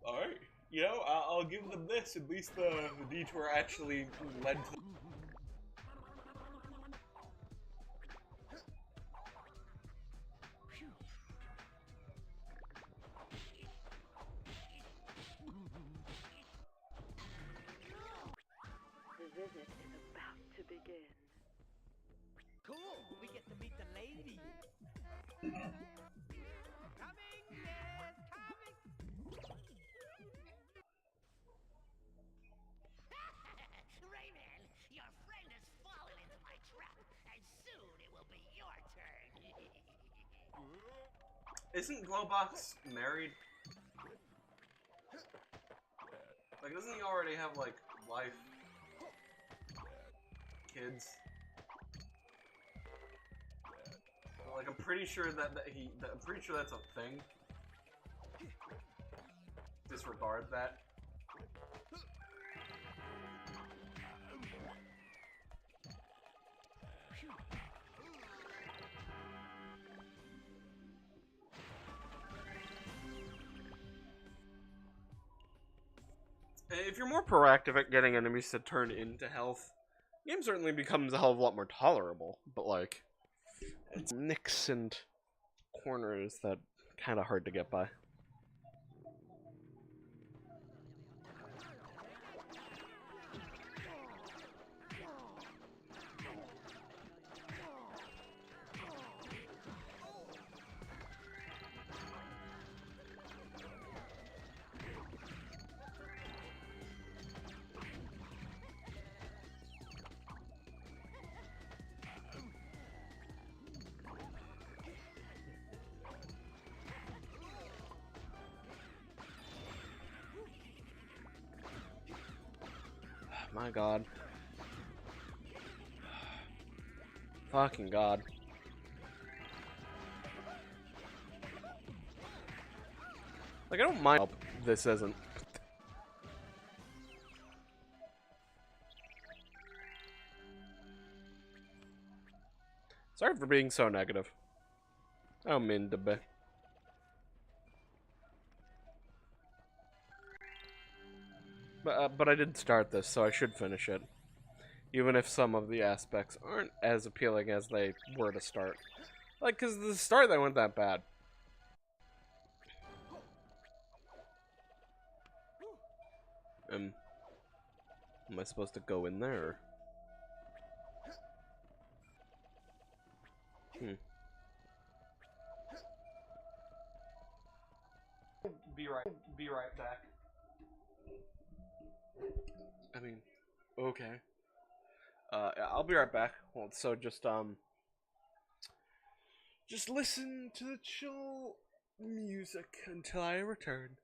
Alright, you know, I'll give them this. At least the detour actually led to... The visit is about to begin. Cool, we get to meet the lady. Coming, yes, coming. Rayman, your friend has fallen into my trap, and soon it will be your turn. Isn't Glowbox married? Like, doesn't he already have, like, wife? Kids? Like, I'm pretty sure I'm pretty sure that's a thing. Disregard that. If you're more proactive at getting enemies to turn into health, the game certainly becomes a hell of a lot more tolerable, but like, it's nicks and corners that kind of hard to get by. My god. Fucking god. Like, I don't mind this isn't. Sorry for being so negative. I don't mean to be. But I did start this, so I should finish it. Even if some of the aspects aren't as appealing as they were to start. Like, because the start they weren't that bad. Am I supposed to go in there? Or? Be right back. I mean, okay. I'll be right back. Well, so just listen to the chill music until I return.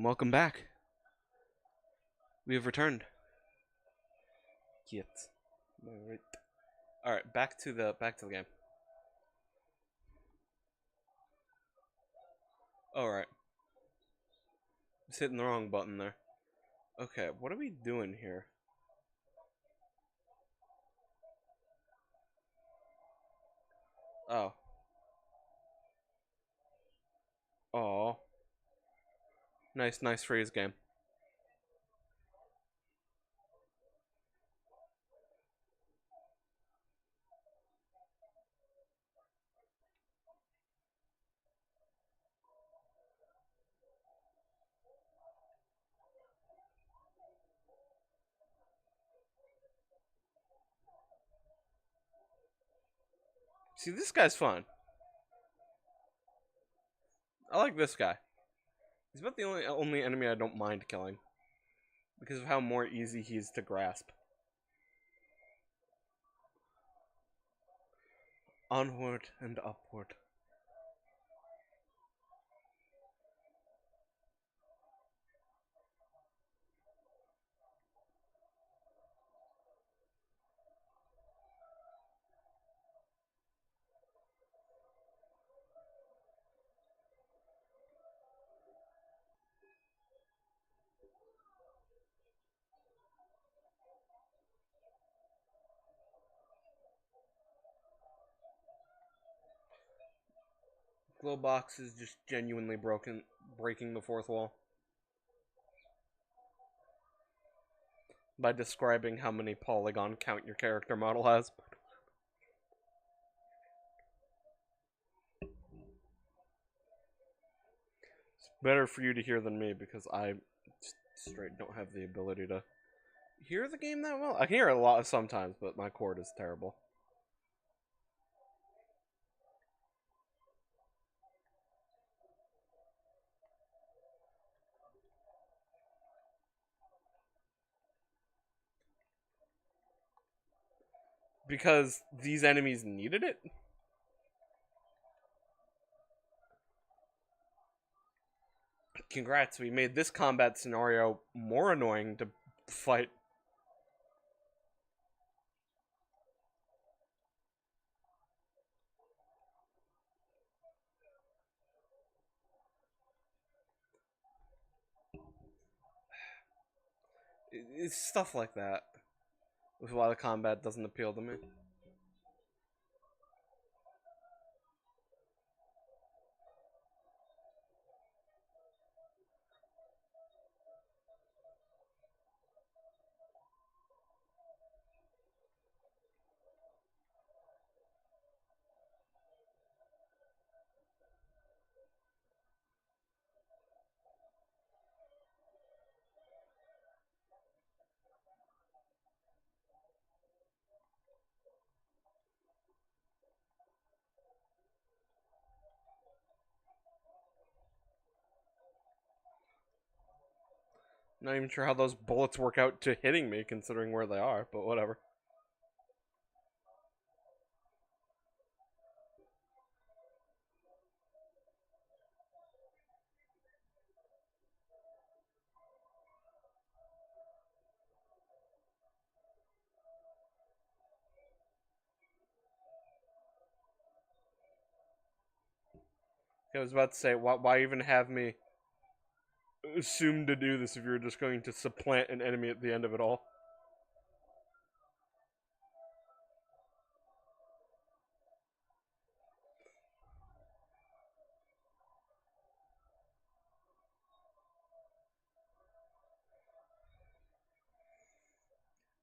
Welcome back. We have returned. Yet. All right, back to the game. All right. Just hitting the wrong button there. Okay, what are we doing here? Oh. Oh. Nice freeze game. See, this guy's fun. I like this guy. He's about the only enemy I don't mind killing. Because of how more easy he is to grasp. Onward and upward. Glowbox is just genuinely breaking the fourth wall. By describing how many polygon count your character model has. It's better for you to hear than me because I straight don't have the ability to hear the game that well. I can hear it a lot sometimes, but my cord is terrible. Because these enemies needed it? Congrats, we made this combat scenario more annoying to fight. It's stuff like that. Which is why the combat doesn't appeal to me. Not even sure how those bullets work out to hitting me, considering where they are, but whatever. I was about to say, why even have me assume to do this if you're just going to supplant an enemy at the end of it all?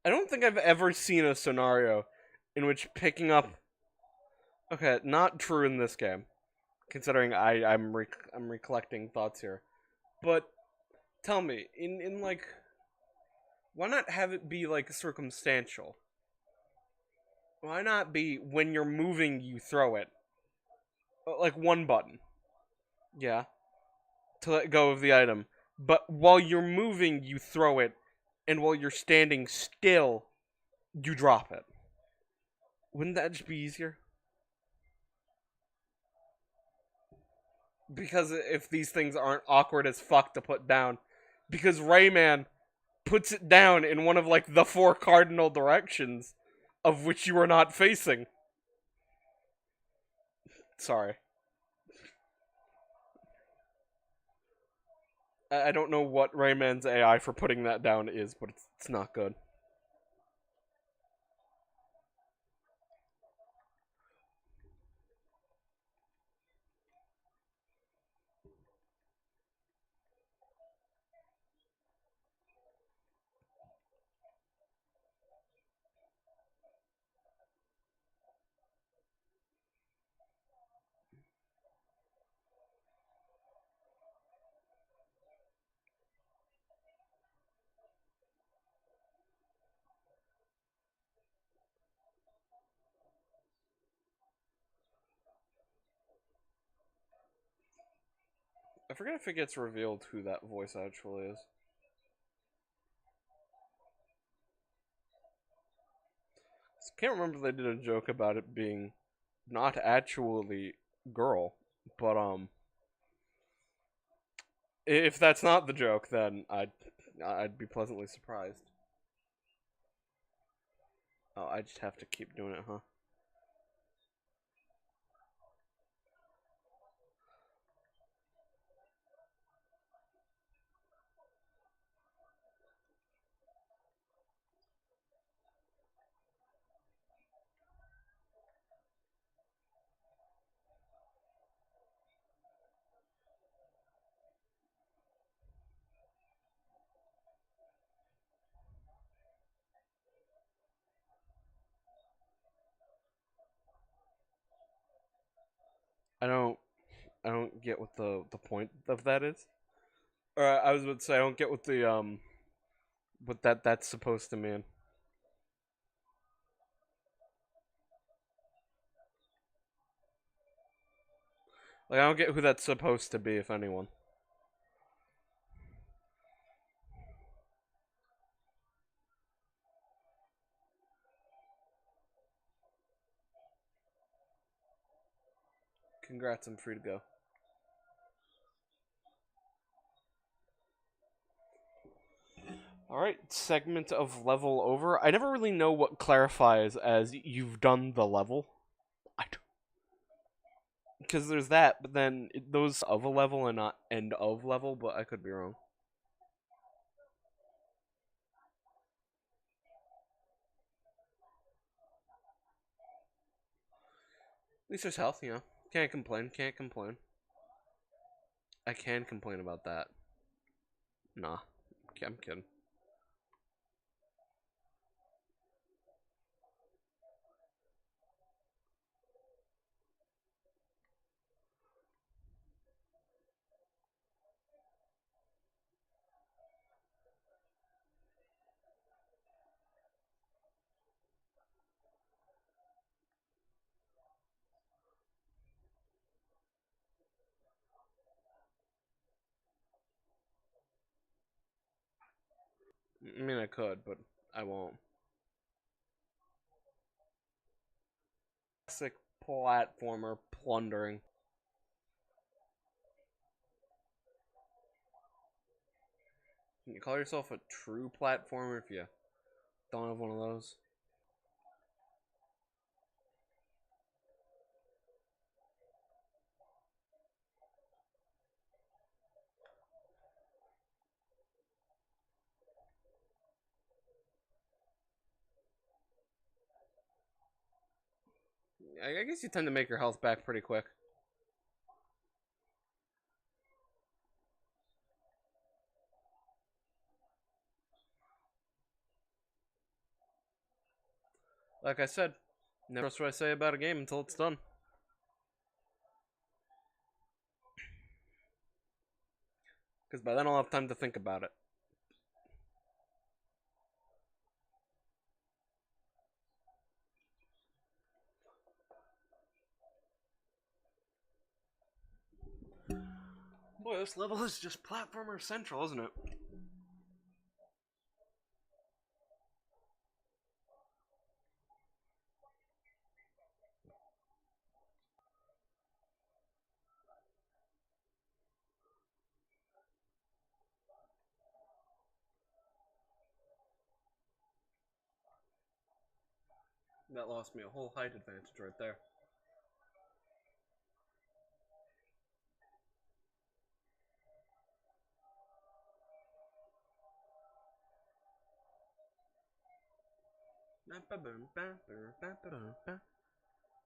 I don't think I've ever seen a scenario in which picking up... Okay, not true in this game, considering I'm recollecting thoughts here. But tell me, in like, why not have it be like circumstantial? Why not be when you're moving you throw it? Like one button. Yeah. To let go of the item. But while you're moving you throw it, and while you're standing still, you drop it. Wouldn't that just be easier? Because if these things aren't awkward as fuck to put down. Because Rayman puts it down in one of, like, the 4 cardinal directions of which you are not facing. Sorry. I don't know what Rayman's AI for putting that down is, but it's not good. I forget if it gets revealed who that voice actually is. I can't remember if they did a joke about it being not actually girl, but if that's not the joke, then I'd be pleasantly surprised. Oh, I just have to keep doing it, huh? I don't I don't get what the point of that is. Or I was about to say I don't get what the what that's supposed to mean. Like I don't get who that's supposed to be, if anyone. Congrats, I'm free to go. Alright, segment of level over. I never really know what clarifies as you've done the level. Because there's that, but then those of a level and not end of level, but I could be wrong. At least there's health, you know. Can't complain, can't complain. I can complain about that. Nah, I'm kidding. I mean, I could, but I won't. Classic platformer plundering. Can you call yourself a true platformer if you don't have one of those? I guess you tend to make your health back pretty quick. Like I said, never trust what I say about a game until it's done. Because by then I'll have time to think about it. Boy, this level is just platformer central, isn't it? That lost me a whole height advantage right there.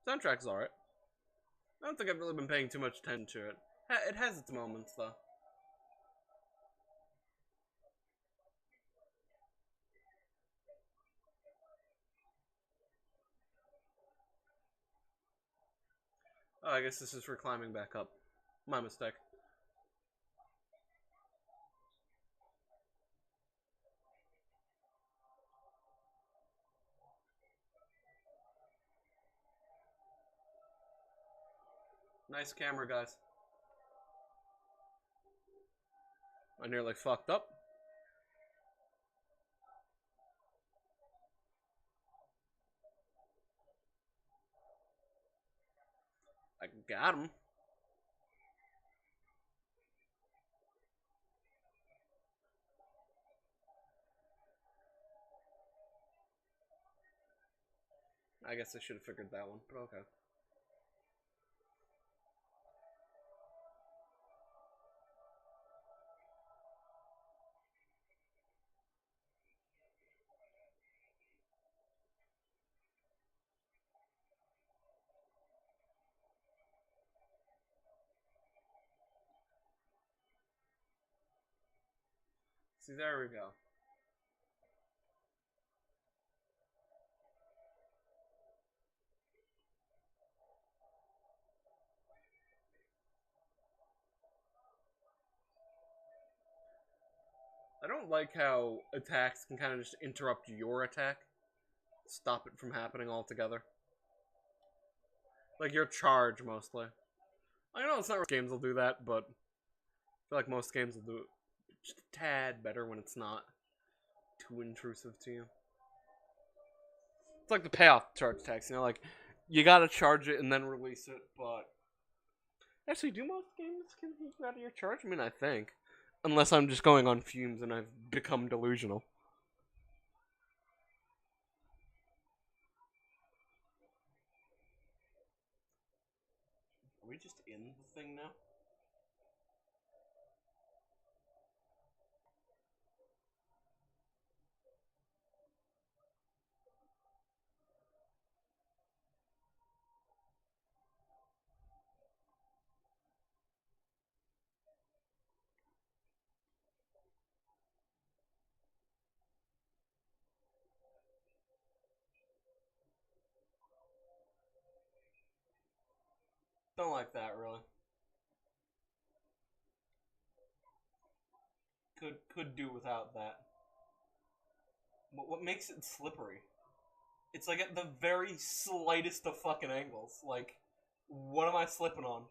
Soundtrack's alright. I don't think I've really been paying too much attention to it. It has its moments, though. Oh, I guess this is for climbing back up. My mistake. Nice camera, guys. I nearly fucked up. I got him. I guess I should have figured that one, but okay. See, there we go. I don't like how attacks can kind of just interrupt your attack. Stop it from happening altogether. Like your charge, mostly. I know it's not games will do that, but I feel like most games will do it just a tad better when it's not too intrusive to you. It's like the payoff charge attacks, you know, like you gotta charge it and then release it, but actually, do most games can keep you out of your charge? I mean, I think. Unless I'm just going on fumes and I've become delusional. Are we just in the thing now? Don't like that, really. Could do without that. But what makes it slippery? It's like at the very slightest of fucking angles. Like, what am I slipping on?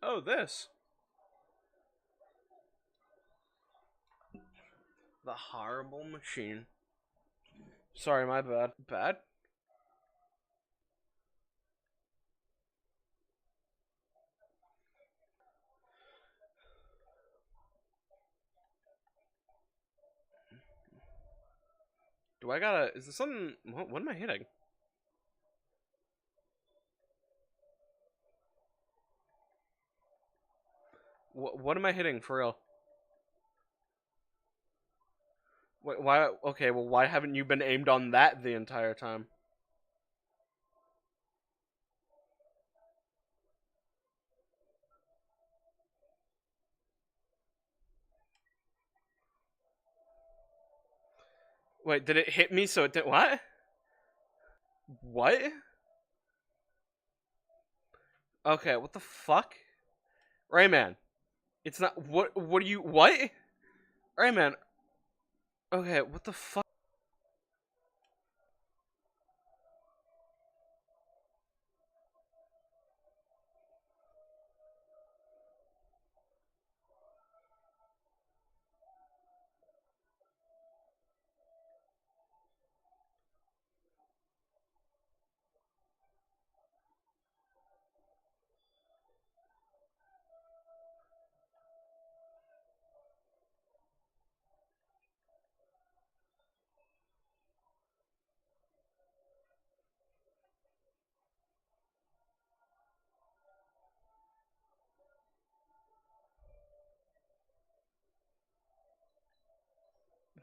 Oh, this. The horrible machine. Sorry, my bad. Bad? Do I gotta... Is this something... What am I hitting? What am I hitting, for real? Why? Okay, well, why haven't you been aimed on that the entire time? Wait, did it hit me so it did... What? What? Okay, what the fuck? Rayman. It's not... What are you... What? Rayman. Okay, what the fuck?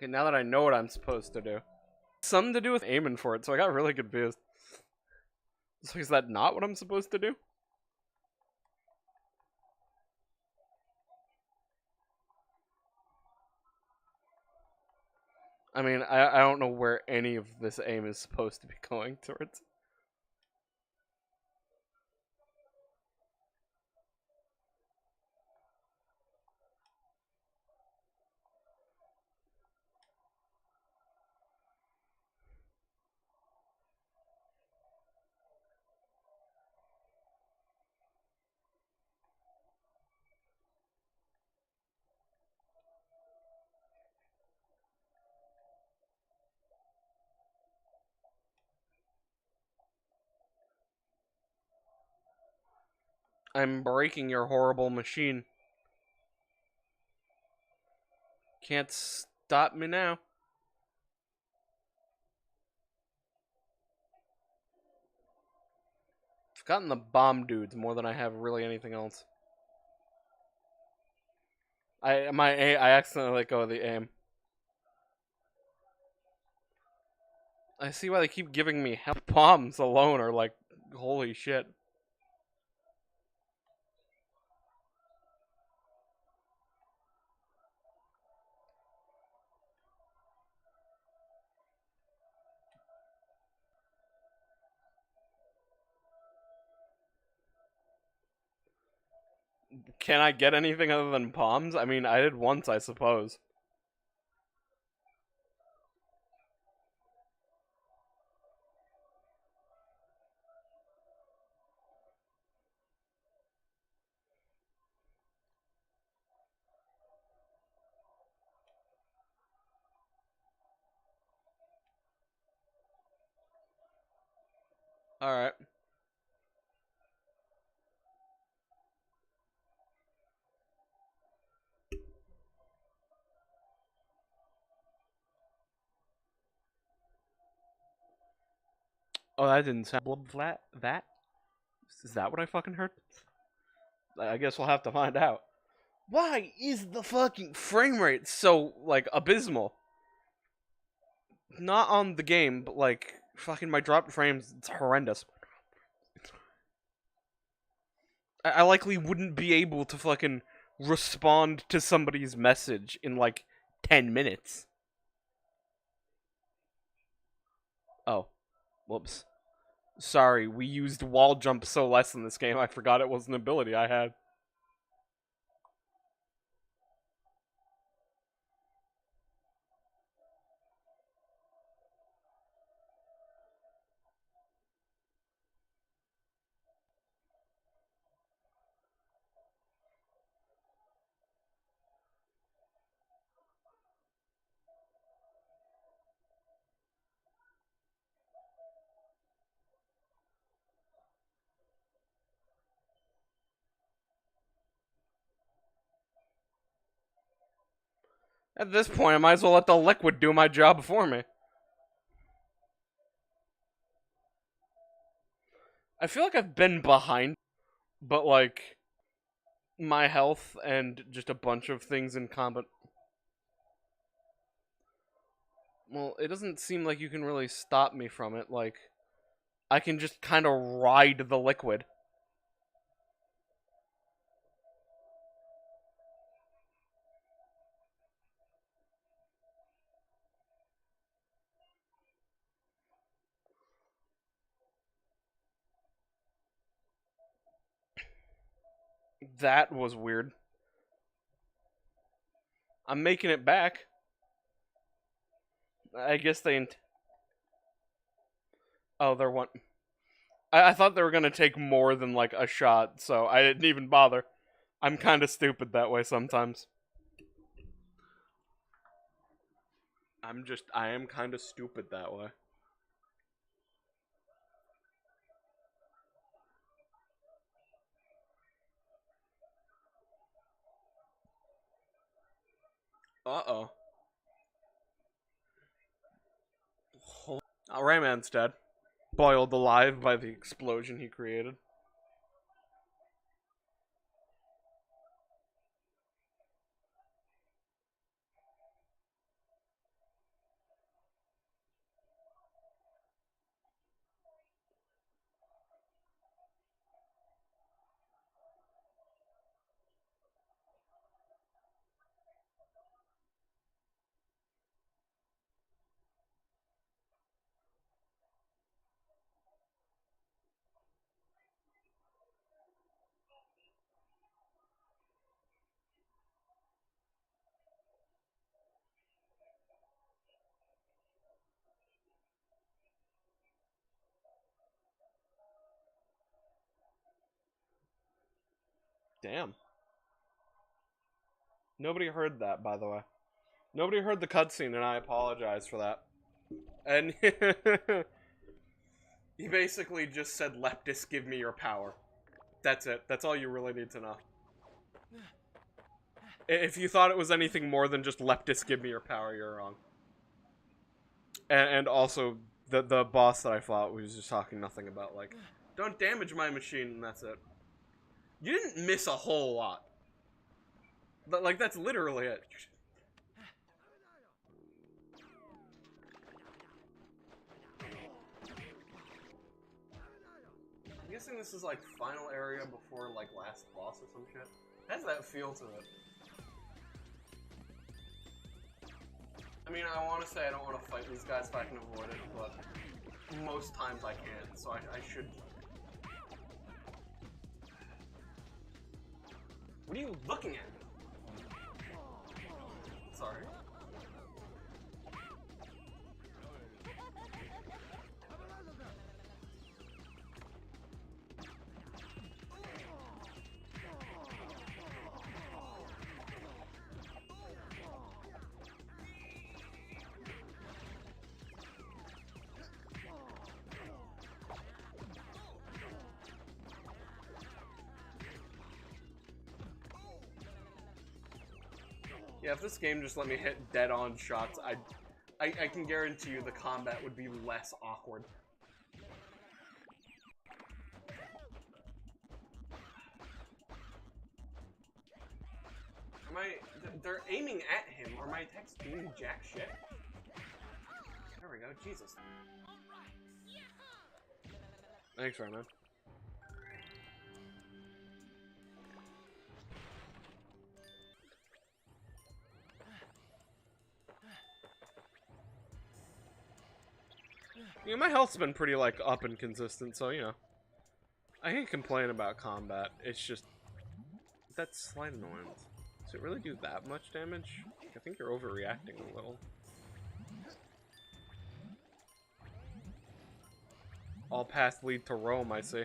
Okay, now that I know what I'm supposed to do. Something to do with aiming for it, so I got really confused. So is that not what I'm supposed to do? I mean, I don't know where any of this aim is supposed to be going towards. I'm breaking your horrible machine. Can't stop me now. I've gotten the bomb dudes more than I have really anything else. I accidentally let go of the aim. I see why they keep giving me help. Bombs alone are like, holy shit. Can I get anything other than bombs? I mean, I did once, I suppose. Alright. Oh, that didn't sound blub flat. That? Is that what I fucking heard? I guess we'll have to find out. Why is the fucking frame rate so, like, abysmal? Not on the game, but, like, fucking my dropped frames, it's horrendous. I likely wouldn't be able to fucking respond to somebody's message in, like, 10 minutes. Oh. Whoops. Sorry, we used wall jump so less in this game, I forgot it was an ability I had. At this point, I might as well let the liquid do my job for me. I feel like I've been behind, but like, my health and just a bunch of things in combat. Well, it doesn't seem like you can really stop me from it, like, I can just kind of ride the liquid. That was weird. I'm making it back. I guess they... Oh, they're one... I thought they were gonna take more than, like, a shot, so I didn't even bother. I'm kinda stupid that way sometimes. I am kinda stupid that way. Uh-oh. Rayman's dead. Boiled alive by the explosion he created. Damn. Nobody heard that, by the way. Nobody heard the cutscene, and I apologize for that. And he basically just said, Leptis, give me your power. That's it. That's all you really need to know. If you thought it was anything more than just Leptis, give me your power, you're wrong. And also, the boss that I fought was just talking nothing about, like, don't damage my machine, and that's it. You didn't miss a whole lot. But, like, that's literally it. I'm guessing this is, like, final area before, like, last boss or some shit. Has that feel to it? I mean, I want to say I don't want to fight these guys if I can avoid it, but most times I can, so I should... What are you looking at? Sorry. Yeah, if this game just let me hit dead-on shots, I can guarantee you the combat would be less awkward. They're aiming at him. Are my attacks doing jack shit? There we go, Jesus. Thanks, Rayman. Yeah, my health's been pretty, like, up and consistent, so, you know. I can't complain about combat. It's just... that slight annoyance. Does it really do that much damage? I think you're overreacting a little. All paths lead to Rome, I see.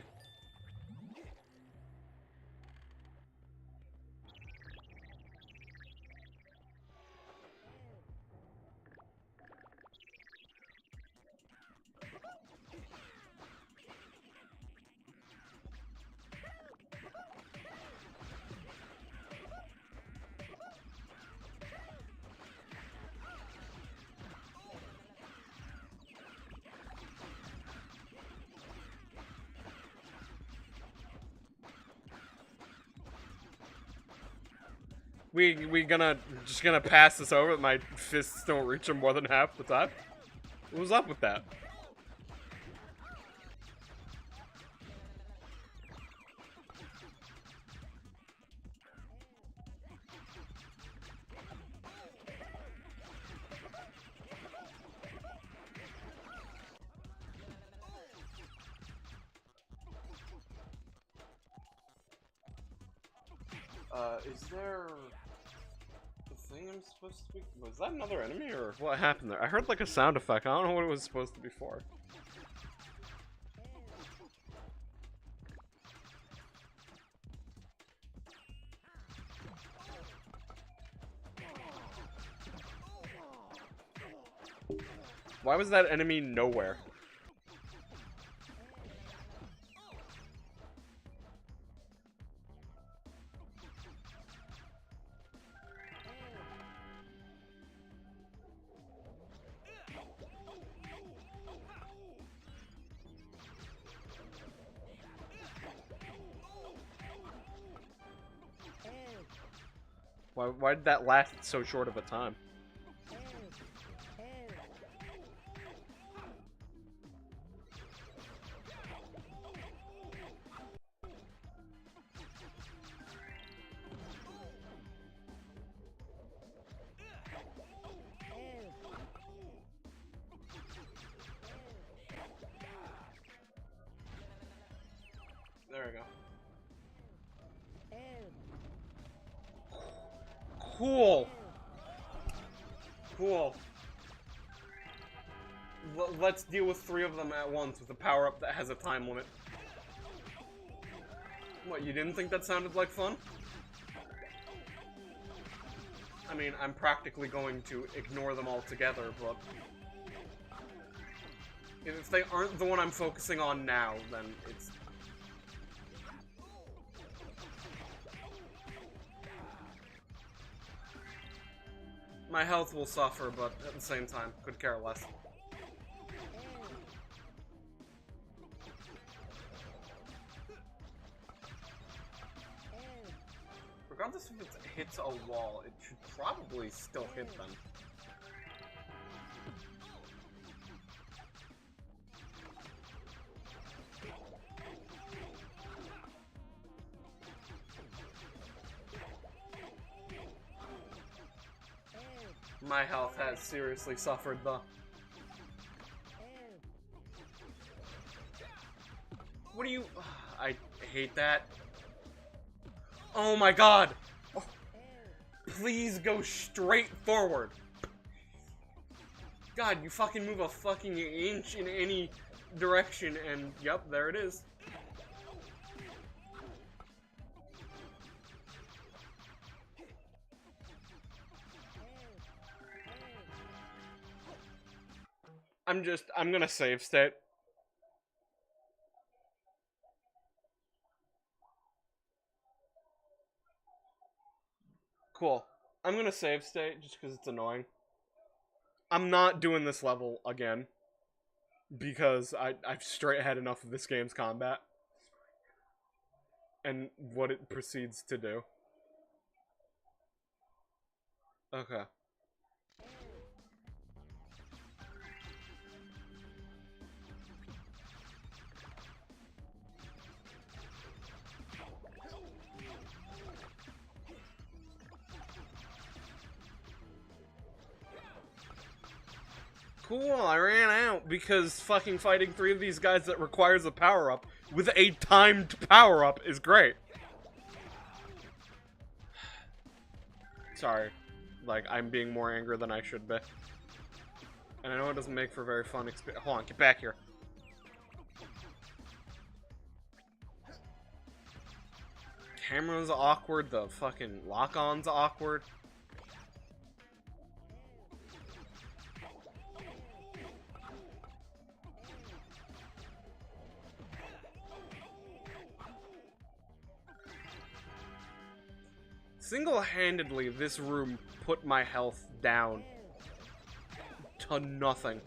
We just gonna pass this over? My fists don't reach him more than half the time? What was up with that? Is there the thing I'm supposed to be? Was that another enemy, or what happened there? I heard like a sound effect. I don't know what it was supposed to be for. Why was that enemy nowhere? Why did that last so short of a time? There we go. Cool. Cool. Let's deal with 3 of them at once with a power-up that has a time limit. What, you didn't think that sounded like fun? I mean, I'm practically going to ignore them altogether, but... if they aren't the one I'm focusing on now, then it's... my health will suffer, but at the same time, could care less. Regardless if it hits a wall, it should probably still hit them. My health has seriously suffered, though. What do you... I hate that. Oh my god! Oh. Please go straight forward. God, you fucking move a fucking inch in any direction and... yep, there it is. I'm gonna save state. Cool. I'm gonna save state just because it's annoying. I'm not doing this level again. Because I've straight had enough of this game's combat. And what it proceeds to do. Okay. Cool, I ran out because fucking fighting 3 of these guys that requires a power-up with a timed power-up is great. Sorry. Like, I'm being more angry than I should be. And I know it doesn't make for very fun experience. Hold on, get back here. Camera's awkward, the fucking lock-on's awkward. Single-handedly, this room put my health down to nothing.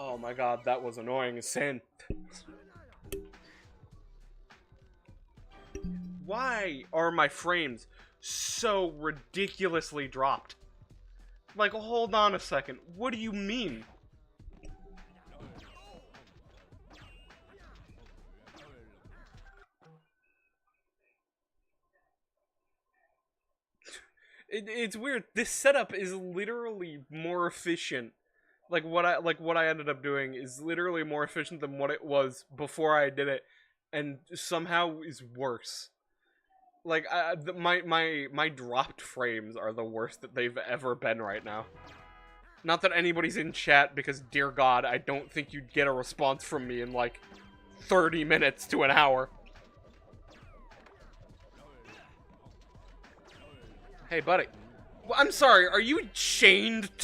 Oh my god, that was annoying as sin. Why are my frames so ridiculously dropped? Like, hold on a second. What do you mean? It's weird. This setup is literally more efficient. Like what I ended up doing is literally more efficient than what it was before I did it, and somehow is worse. Like my dropped frames are the worst that they've ever been right now. Not that anybody's in chat, because dear God, I don't think you'd get a response from me in like 30 minutes to an hour. Hey, buddy. I'm sorry, are you a chained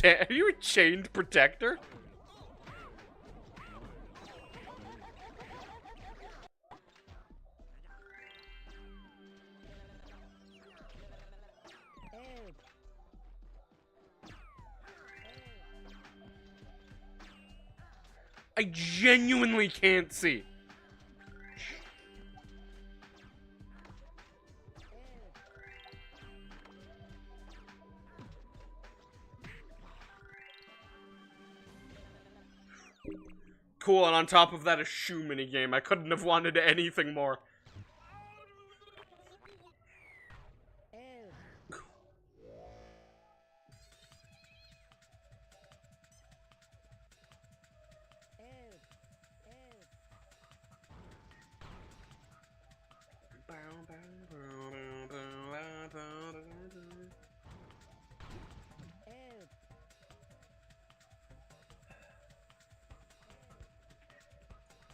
protector? I genuinely can't see. Cool, and on top of that, a shoe minigame. I couldn't have wanted anything more.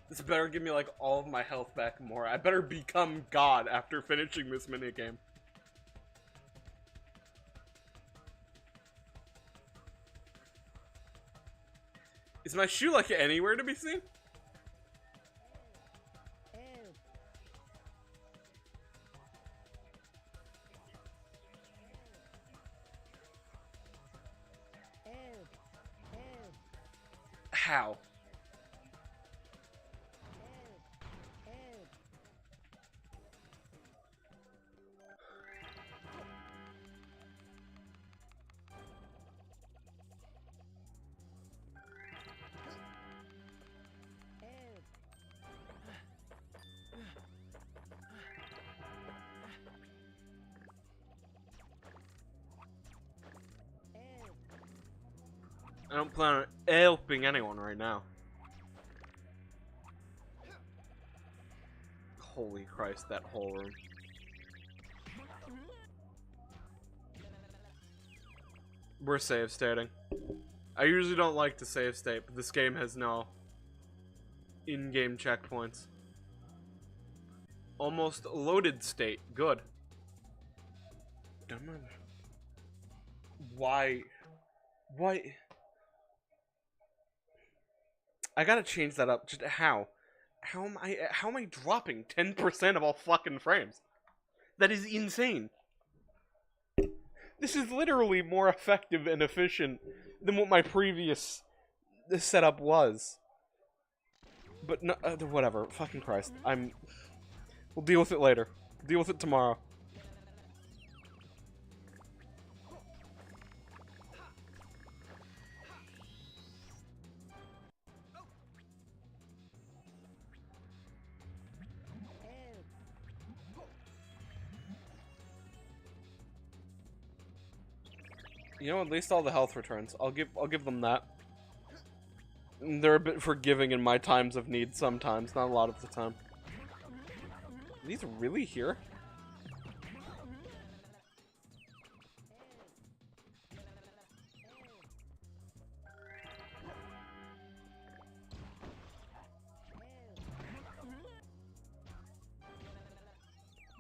This better give me like all of my health back more. I better become God after finishing this minigame. Is my shoe like anywhere to be seen? How? I don't plan on helping anyone right now. Holy Christ, that whole room. We're save stating. I usually don't like to save state, but this game has no in-game checkpoints. Almost loaded state. Good. Why? Why? I gotta change that up. Just how? How am I dropping 10% of all fucking frames? That is insane. This is literally more effective and efficient than what my previous setup was. But no, whatever. Fucking Christ. We'll deal with it later. Deal with it tomorrow. You know, at least all the health returns. I'll give them that. They're a bit forgiving in my times of need sometimes, not a lot of the time. Are these really here?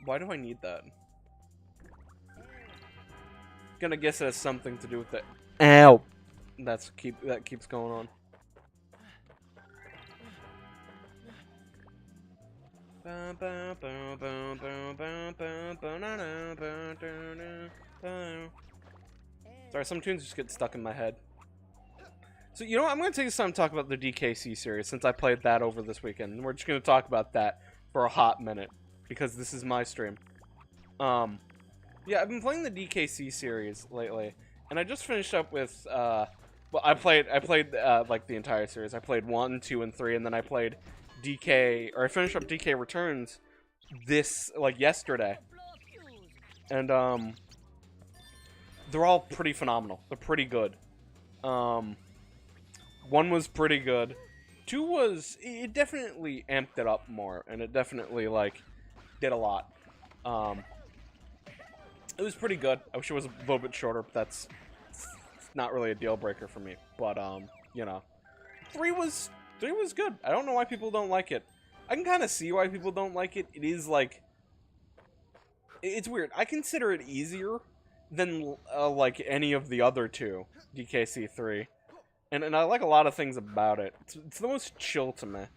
Why do I need that? Gonna guess it has something to do with the ow. That keeps going on. Sorry, some tunes just get stuck in my head. So, you know what? I'm gonna take this time to talk about the DKC series since I played that over this weekend. And we're just gonna talk about that for a hot minute because this is my stream. Yeah, I've been playing the DKC series lately, and I just finished up with, well, I played, like, the entire series. I played 1, 2, and 3, and then I played I finished up DK Returns yesterday. And, they're all pretty phenomenal. They're pretty good. 1 was pretty good. 2 it definitely amped it up more, and it definitely, like, did a lot. It was pretty good. I wish it was a little bit shorter, but that's not really a deal breaker for me. But, you know. 3 was good. I don't know why people don't like it. I can kind of see why people don't like it. It is, like... It's weird. I consider it easier than, like, any of the other 2. DKC 3. And I like a lot of things about it. It's the most chill to me.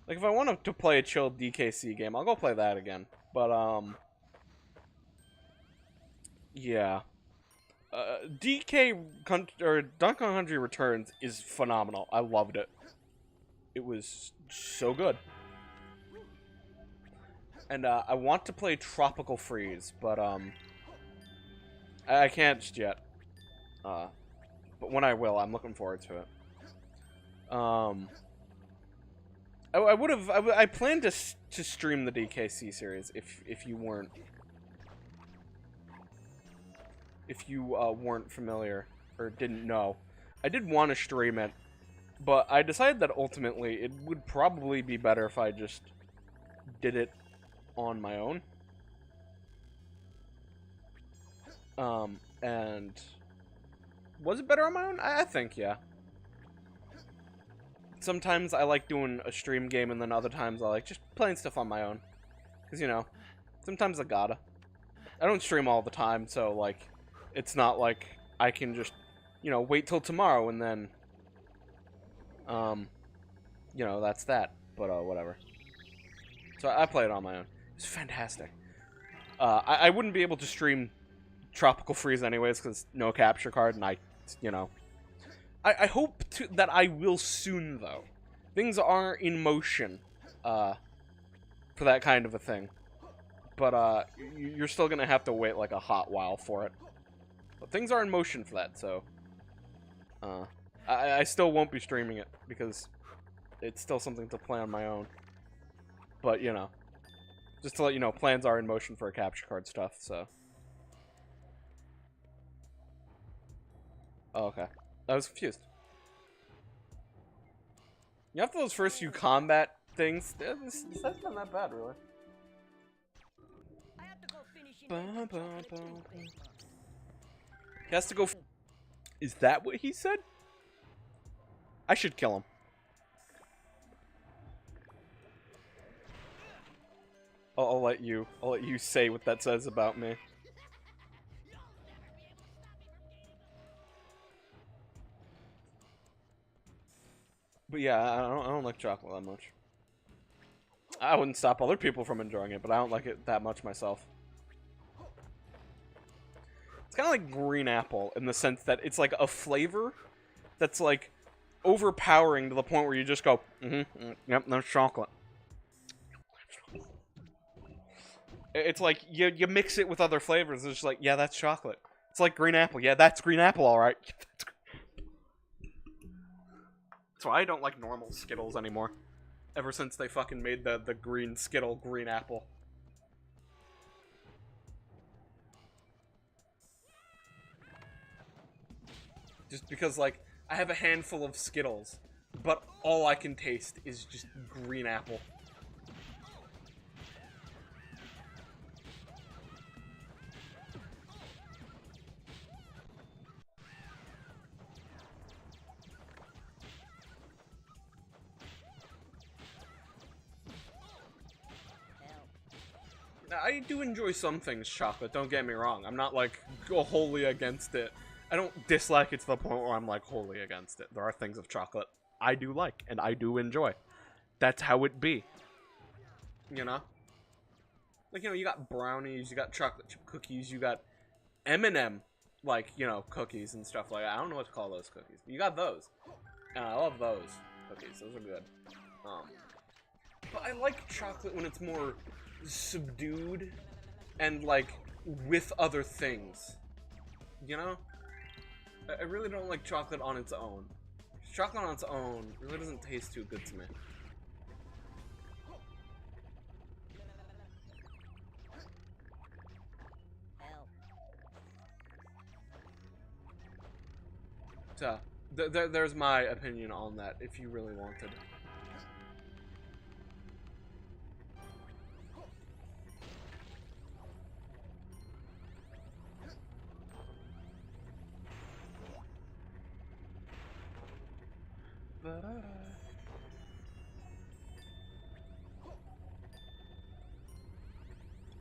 Like, if I want to play a chill DKC game, I'll go play that again. But, yeah. Donkey Kong Country Returns is phenomenal. I loved it. It was so good. And, I want to play Tropical Freeze, but, I can't just yet. But when I will, I'm looking forward to it. I planned to stream the DKC series if you weren't familiar or didn't know. I did want to stream it, but I decided that ultimately it would probably be better if I just did it on my own. And was it better on my own? I think, yeah. Sometimes I like doing a stream game, and then other times I like just playing stuff on my own. Because, you know, sometimes I gotta. I don't stream all the time, so, like, it's not like I can just, you know, wait till tomorrow and then, you know, that's that. But, whatever. So I play it on my own. It's fantastic. I wouldn't be able to stream Tropical Freeze anyways, because no capture card, and you know. I hope that I will soon, though. Things are in motion, for that kind of a thing. But, you're still gonna have to wait, like, a hot while for it. But things are in motion for that, so... I still won't be streaming it, because it's still something to play on my own. But, you know. Just to let you know, plans are in motion for capture card stuff, so... Oh, okay. I was confused. You after those first few combat things, that's not that bad, really. I have to go finish He has to go. Is that what he said? I should kill him. I'll let you say what that says about me. But yeah, I don't like chocolate that much. I wouldn't stop other people from enjoying it, but I don't like it that much myself. It's kind of like green apple in the sense that it's like a flavor that's like overpowering to the point where you just go, yep, that's chocolate. It's like you mix it with other flavors. It's just like, yeah, that's chocolate. It's like green apple. Yeah, that's green apple, all right. That's why I don't like normal Skittles anymore. Ever since they fucking made the green Skittle green apple. Just because, like, I have a handful of Skittles, but all I can taste is just green apple. I do enjoy some things chocolate, don't get me wrong. I'm not, like, wholly against it. I don't dislike it to the point where I'm, like, wholly against it. There are things of chocolate I do like, and I do enjoy. That's how it be. You know? Like, you know, you got brownies, you got chocolate chip cookies, you got M&M, like, you know, cookies and stuff like that. I don't know what to call those cookies. You got those. And I love those cookies. Those are good. But I like chocolate when it's more subdued and like with other things, you know. I really don't like chocolate on its own. Chocolate on its own really doesn't taste too good to me. So there's my opinion on that if you really wanted.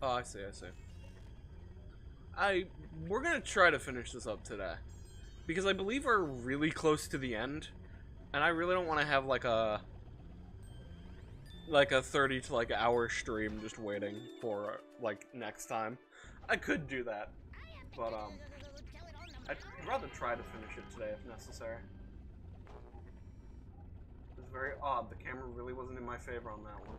Oh, I see. We're gonna try to finish this up today, because I believe we're really close to the end, and I really don't want to have like a 30 to like hour stream just waiting for like next time. I could do that, but I'd rather try to finish it today if necessary. It's very odd. The camera really wasn't in my favor on that one.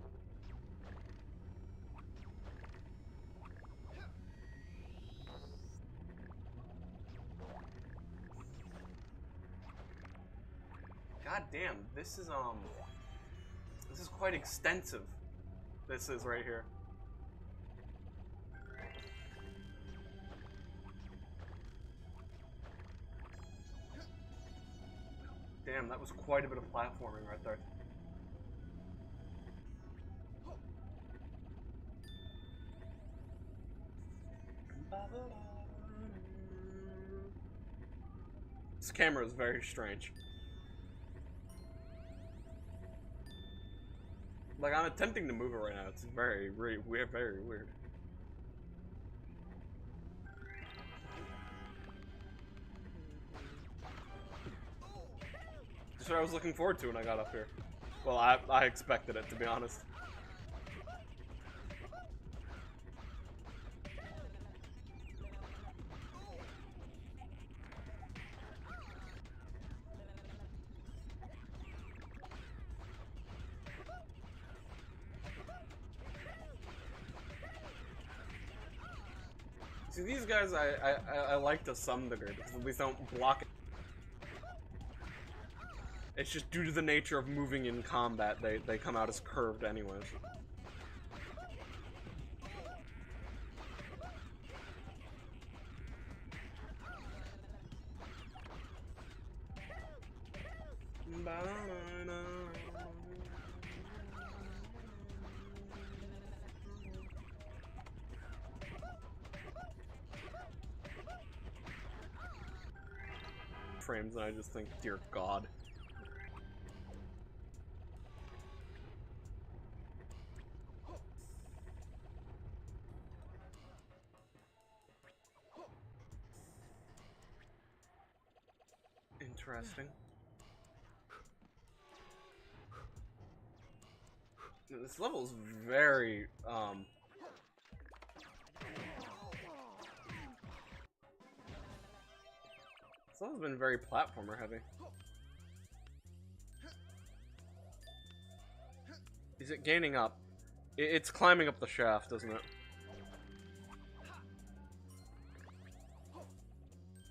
God damn, this is quite extensive. This is right here. Damn, that was quite a bit of platforming right there. This camera is very strange. Like, I'm attempting to move it right now. It's very weird. Very weird. That's what I was looking forward to when I got up here. Well, I expected it, to be honest. See, these guys I like to some degree, because at least they don't block it. It's just due to the nature of moving in combat, they come out as curved anyways. Frames, and I just think, dear God. Interesting. This level is very, this level's been very platformer heavy. Is it gaining up? It's climbing up the shaft, isn't it?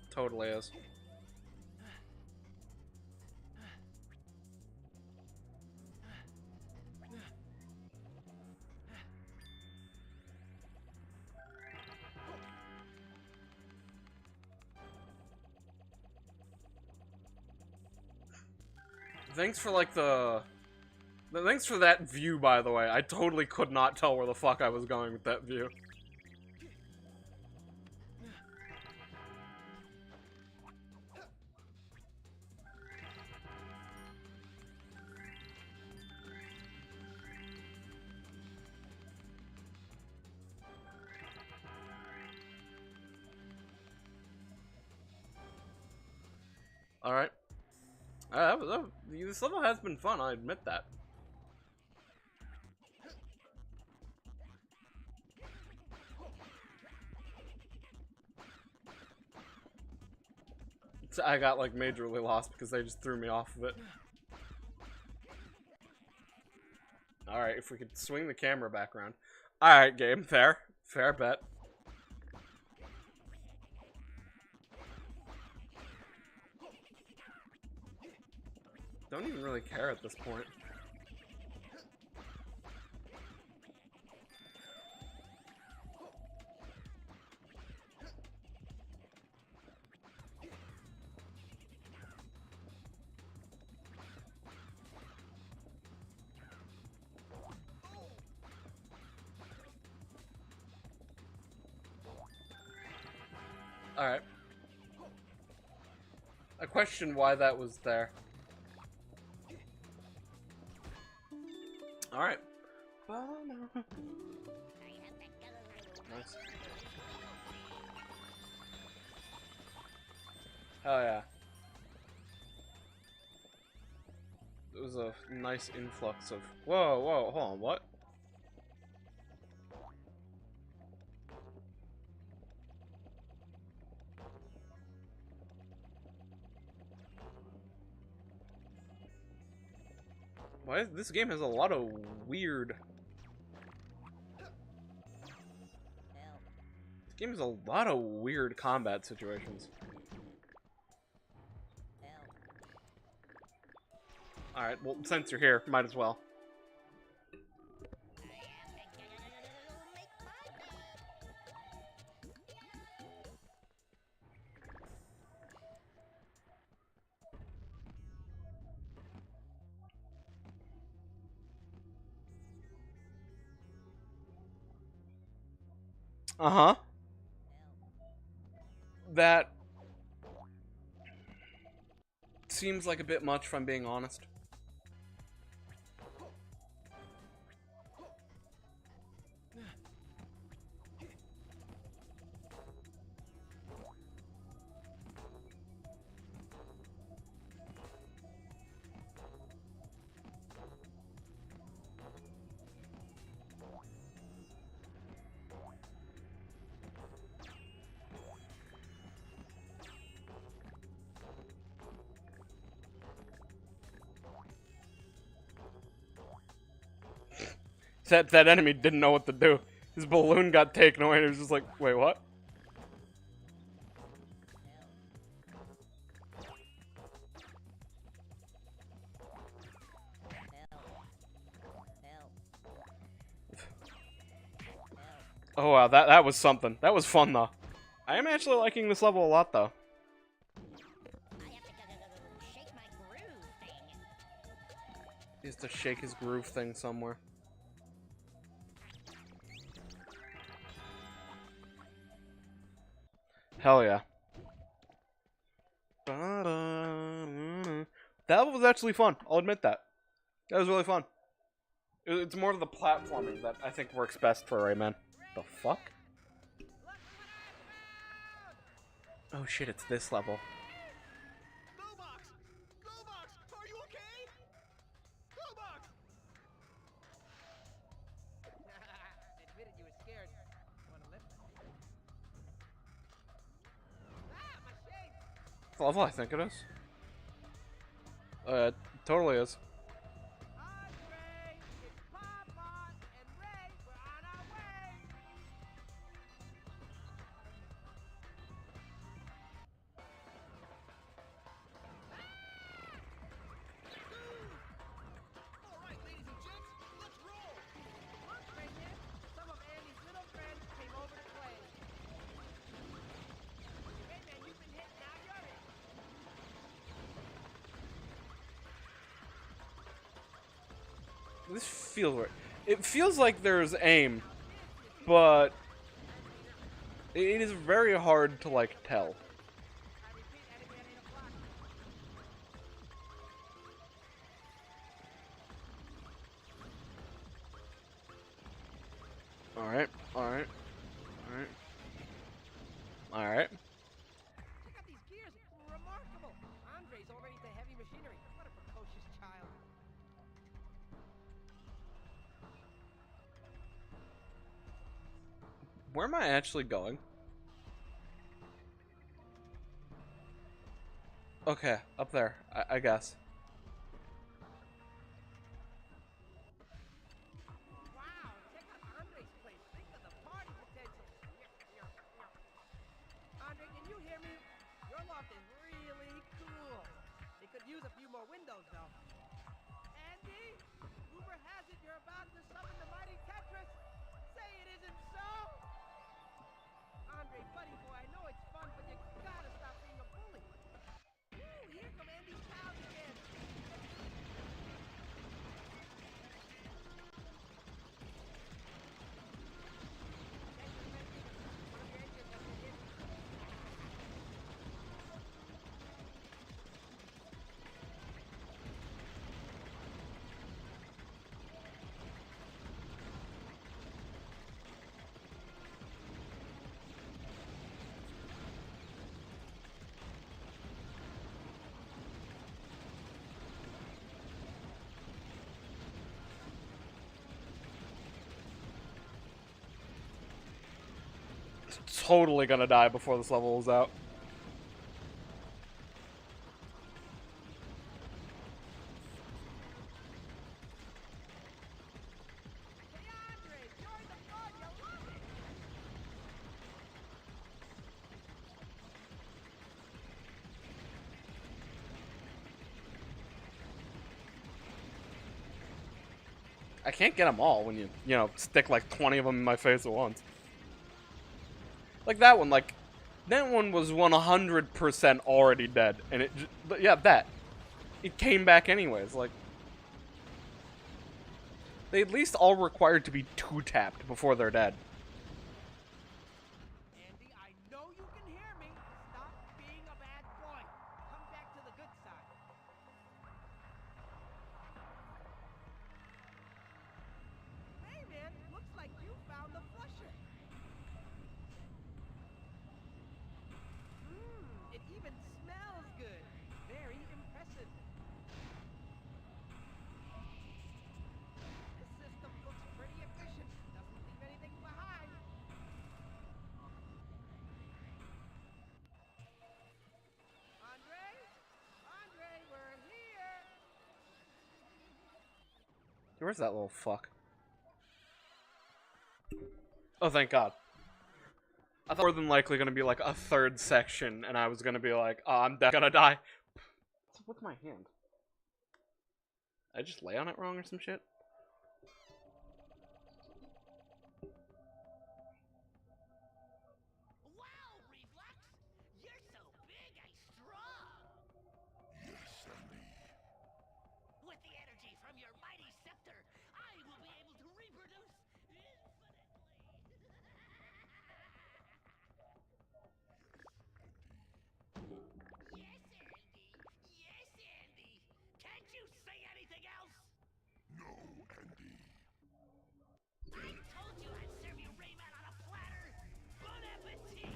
Totally is. Thanks for like thanks for that view, by the way. I totally could not tell where the fuck I was going with that view. Alright. This level has been fun, I admit that. I got like majorly lost because they just threw me off of it. Alright, if we could swing the camera back around. Alright, game, fair. Fair bet. Don't even really care at this point. Alright. I question why that was there. Alright. Nice. Hell yeah. It was a nice influx of... Whoa, whoa, hold on, what? Why? This game has a lot of weird... This game has a lot of weird combat situations. Alright, well, since you're here, might as well. Uh-huh. that seems like a bit much, if I'm being honest. That enemy didn't know what to do. His balloon got taken away and he was just like, wait, what? Oh wow, that was something. That was fun though. I am actually liking this level a lot though. He has to shake his groove thing somewhere. Hell yeah. That was actually fun. I'll admit that. That was really fun. It's more of the platforming that I think works best for Rayman. The fuck? Oh shit, it's this level. Are you okay? Admitted you were scared. Want to lift? My shades! The level I think it is. It totally is. Andre, it's Papa and Ray. We're on our way. All right, ladies and gents, let's roll. Look, Rayman, some of Andy's little friends came over to play. Rayman, you've been hit, now you're hit. This feels weird. It feels like there's aim, but it is very hard to, like, tell. I repeat, enemy at 8 o'clock. Alright, alright, alright. Alright. Check out these gears. Remarkable. Andre's already into heavy machinery. What a precocious child. Where am I actually going? Okay, up there, I guess. Wow, check out Andre's place. Think of the party potential. Andre, can you hear me? Your loft is really cool. It could use a few more windows, though. Andy, rumor has it you're about to summon the mighty Tetris. Say it isn't so. Andre, buddy boy, I know it's fun, but you gotta stop being a bully. Ooh, here come Andy's pals again. Totally gonna die before this level is out. Hey, Andre, join the fun. You love it. I can't get them all when you know, stick like 20 of them in my face at once. Like that one was 100% already dead, and it came back anyways. Like, they at least all required to be 2-tapped before they're dead. Andy, I know you can hear me. Where's that little fuck? Oh, thank God. I thought more than likely gonna be like a third section, and I was gonna be like, oh, I'm gonna die. What's with my hand? Did I just lay on it wrong or some shit? Wow, Reflex! You're so big and strong! Yes, Andy. With the energy from your mighty scepter, I will be able to reproduce infinitely! Yes, Andy! Yes, Andy! Can't you say anything else? No, Andy. I told you I'd serve you Rayman on a platter! Bon appetit!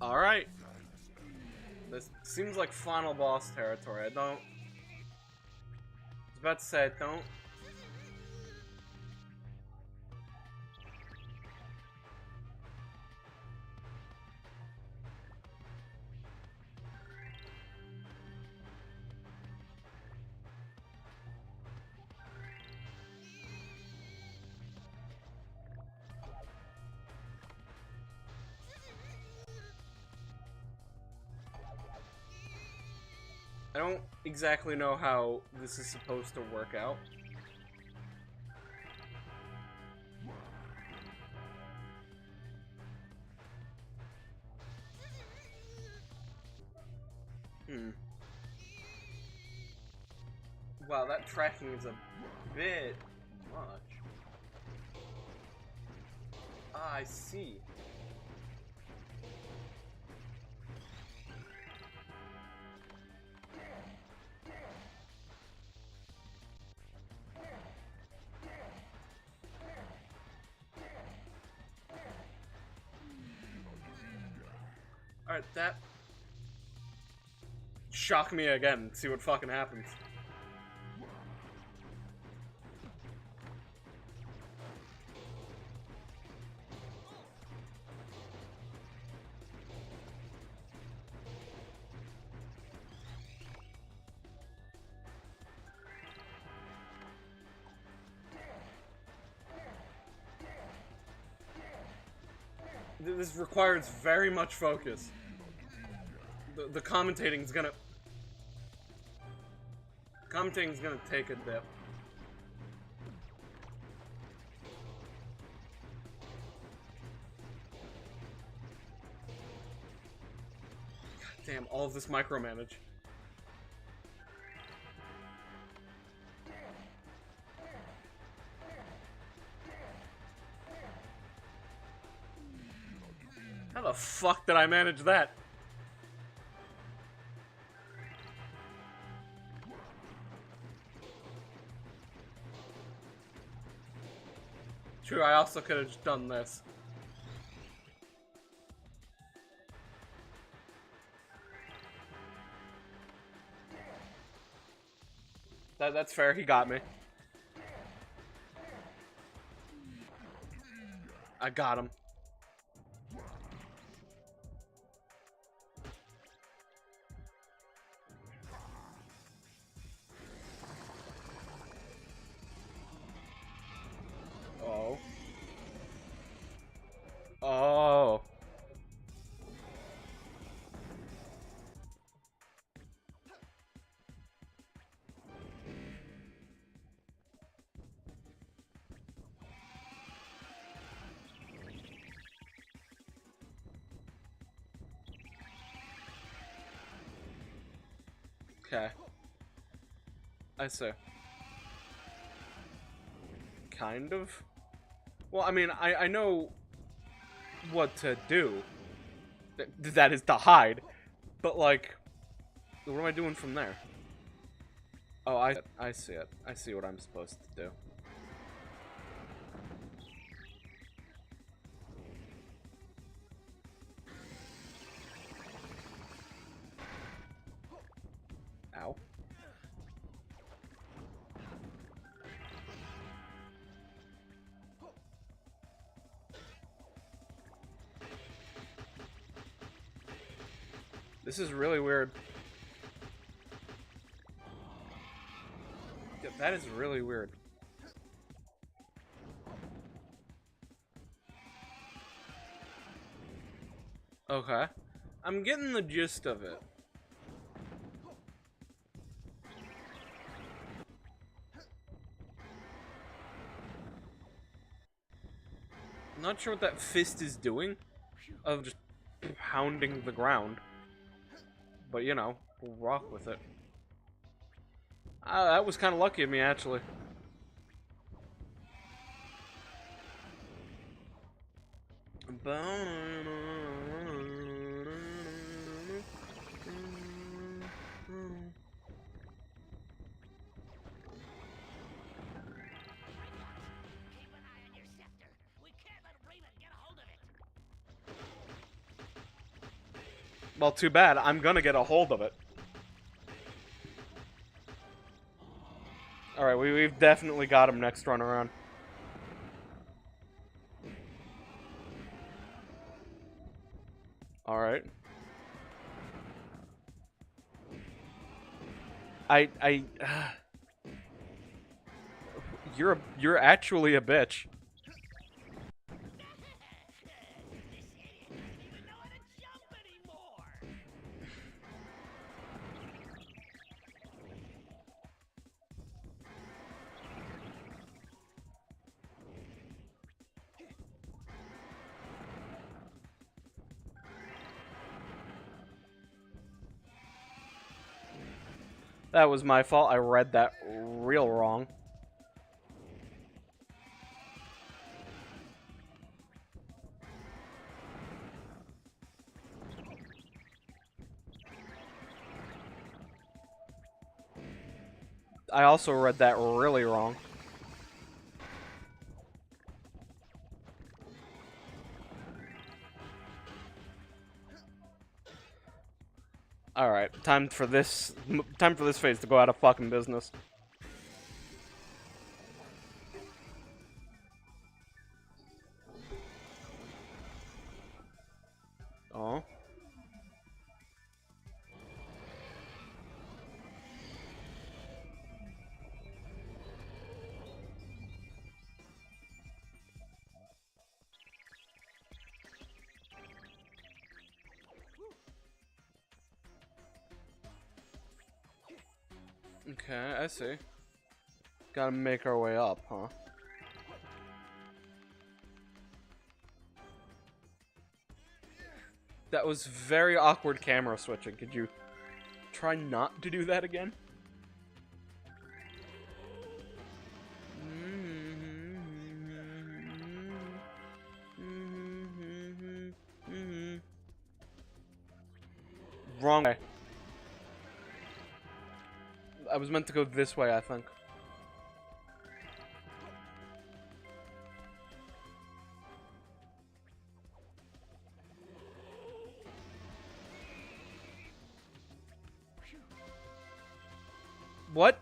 Alright. This seems like final boss territory. I was about to say, I don't. I don't exactly know how this is supposed to work out. Wow, that tracking is a bit much. Ah, I see. Alright, that... shock me again, see what fucking happens. This requires very much focus. The commentating's gonna... Commentating's gonna take a dip. God damn, all of this micromanage. How the fuck did I manage that? True, I also could have just done this. That's fair, he got me. I got him. Oh. Oh. Okay. I see. Kind of. Well, I mean, I know what to do. That is to hide. But, like, what am I doing from there? Oh, I see it. I see what I'm supposed to do. Ow. This is really weird. Yeah, that is really weird. Okay. I'm getting the gist of it. Not sure what that fist is doing, of just pounding the ground. But, you know, we'll rock with it. That was kind of lucky of me, actually. Keep an eye on your scepter. We can't let Rayman get a hold of it. Well, too bad. I'm gonna get a hold of it. Alright, we've definitely got him next run around. Alright. You're actually a bitch. This idiot doesn't even know how to jump anymore. That was my fault. I read that real wrong. I also read that really wrong. Alright, time for this phase to go out of fucking business. Oh. Okay, I see. Gotta make our way up, huh? That was very awkward camera switching. Could you try not to do that again? Wrong way. I was meant to go this way, I think. What?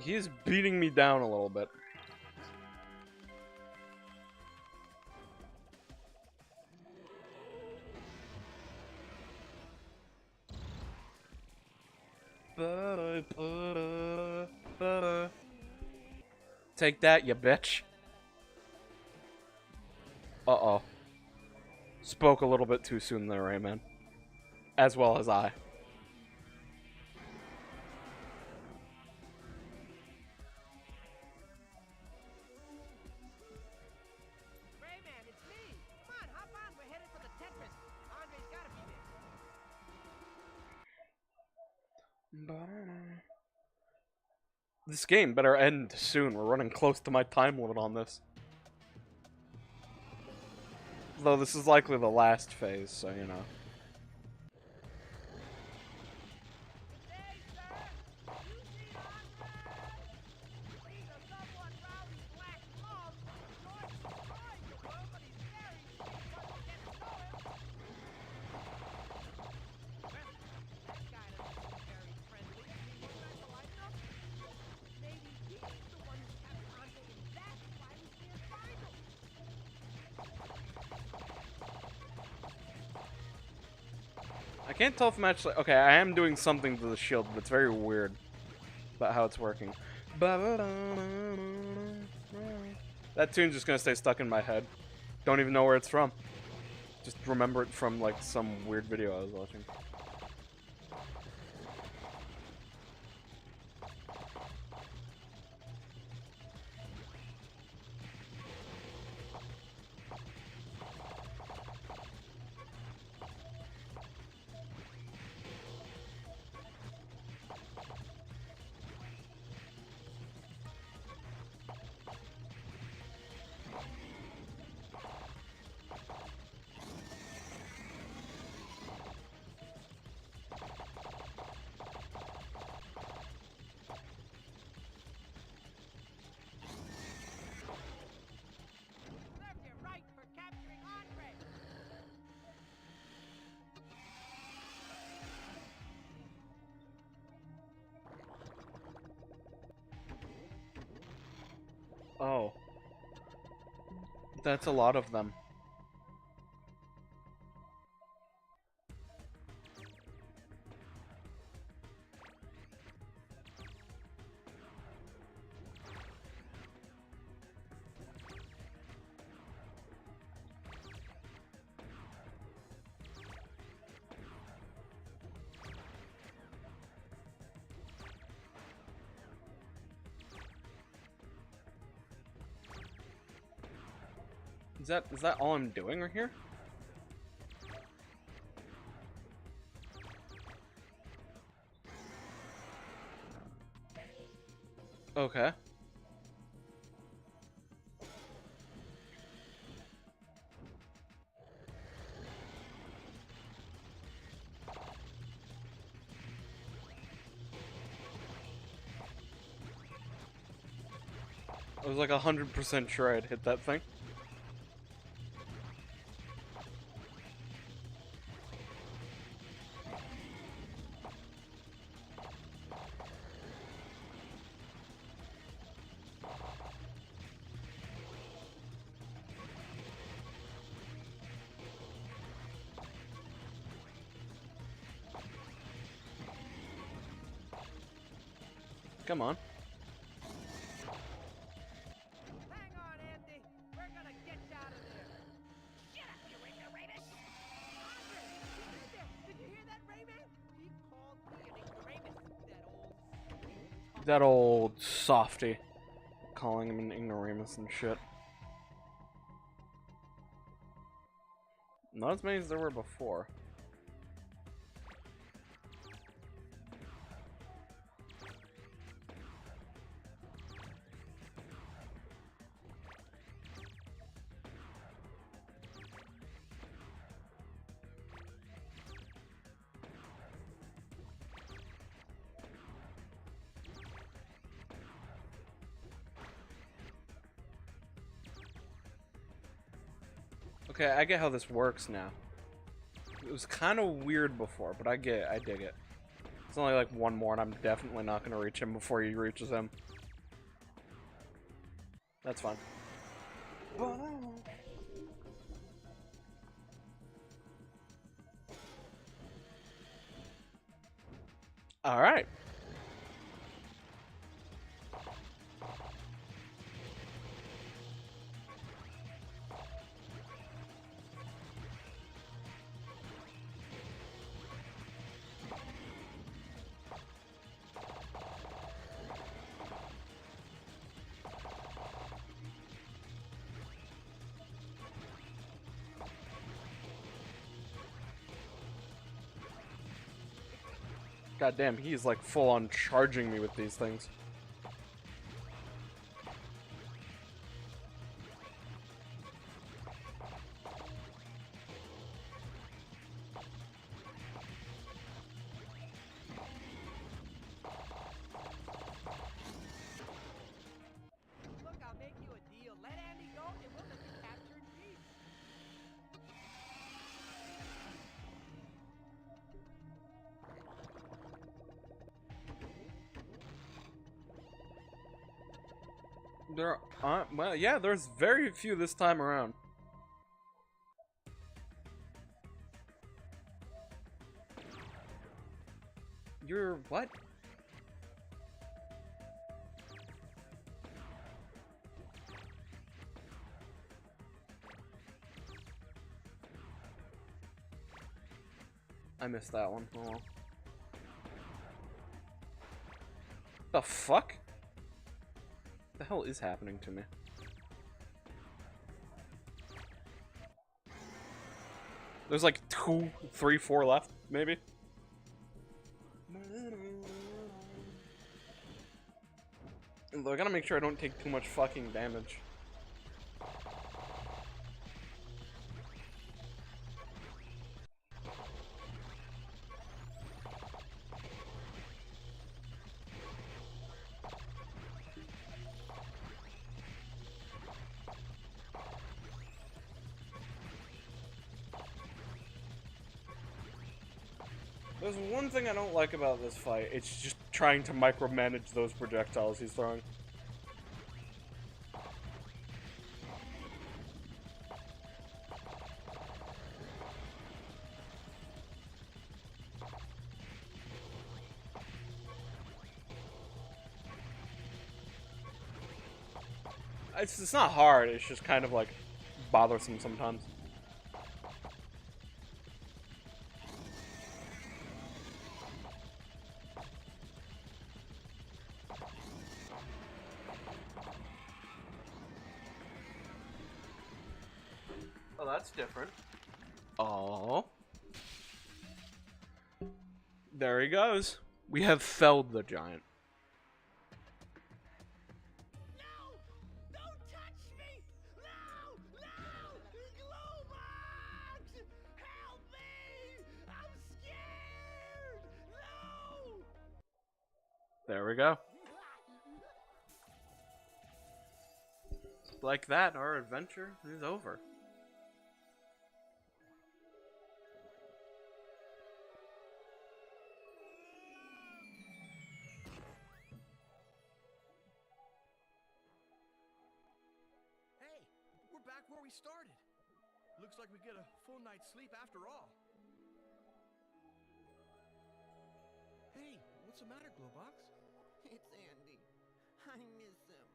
He is beating me down a little bit. Take that, you bitch. Uh-oh. Spoke a little bit too soon there, Rayman. As well as I. Rayman, it's me. Come on, hop on. We're headed for the Tetris. Andre's gotta be there. This game better end soon. We're running close to my time limit on this. Though this is likely the last phase, so you know. Hey, sir! You see Andre? He's a somewhat rowdy black mob. George is trying to work, but he's very sweet once you get to know him. Well, that guy doesn't seem very friendly. Any more guys to line up? Maybe he's the one who kept Andre in that can't tell if I'm actually... Okay, I am doing something to the shield, but it's very weird about how it's working. That tune's just gonna stay stuck in my head. Don't even know where it's from. Just remember it from, like, some weird video I was watching. Serves you right for capturing Andre. Oh. That's a lot of them. Is that all I'm doing right here? Okay. I was like 100% sure I'd hit that thing. Come on. Hang on, Andy. We're gonna get you out of there. Get up, you ignoramus! Andre, he's in there. Did you hear that, Rayman? He called me an ignoramus. That old softy. Calling him an ignoramus and shit. Not as many as there were before. Okay, I get how this works now. It was kind of weird before, but I dig it. It's only like one more, and I'm definitely not going to reach him before he reaches him. That's fine. Alright. God damn, he's like full on charging me with these things. Look, I'll make you a deal. Let Andy go, and we'll let you capture in peace. There aren't, well, yeah, there's very few this time around. You're what? I missed that one. Oh well. The fuck? What the hell is happening to me? There's like 2, 3, 4 left, maybe? I gotta make sure I don't take too much fucking damage. There's one thing I don't like about this fight. It's just trying to micromanage those projectiles he's throwing. It's not hard, it's just kind of like bothersome sometimes. Oh, that's different. Oh. There he goes. We have felled the giant. No! Don't touch me! No! No! Globox! Help me! I'm scared! No! There we go. Like that, our adventure is over. Hey, we're back where we started. Looks like we get a full night's sleep after all. Hey, what's the matter, Globox? It's Andy. I miss him.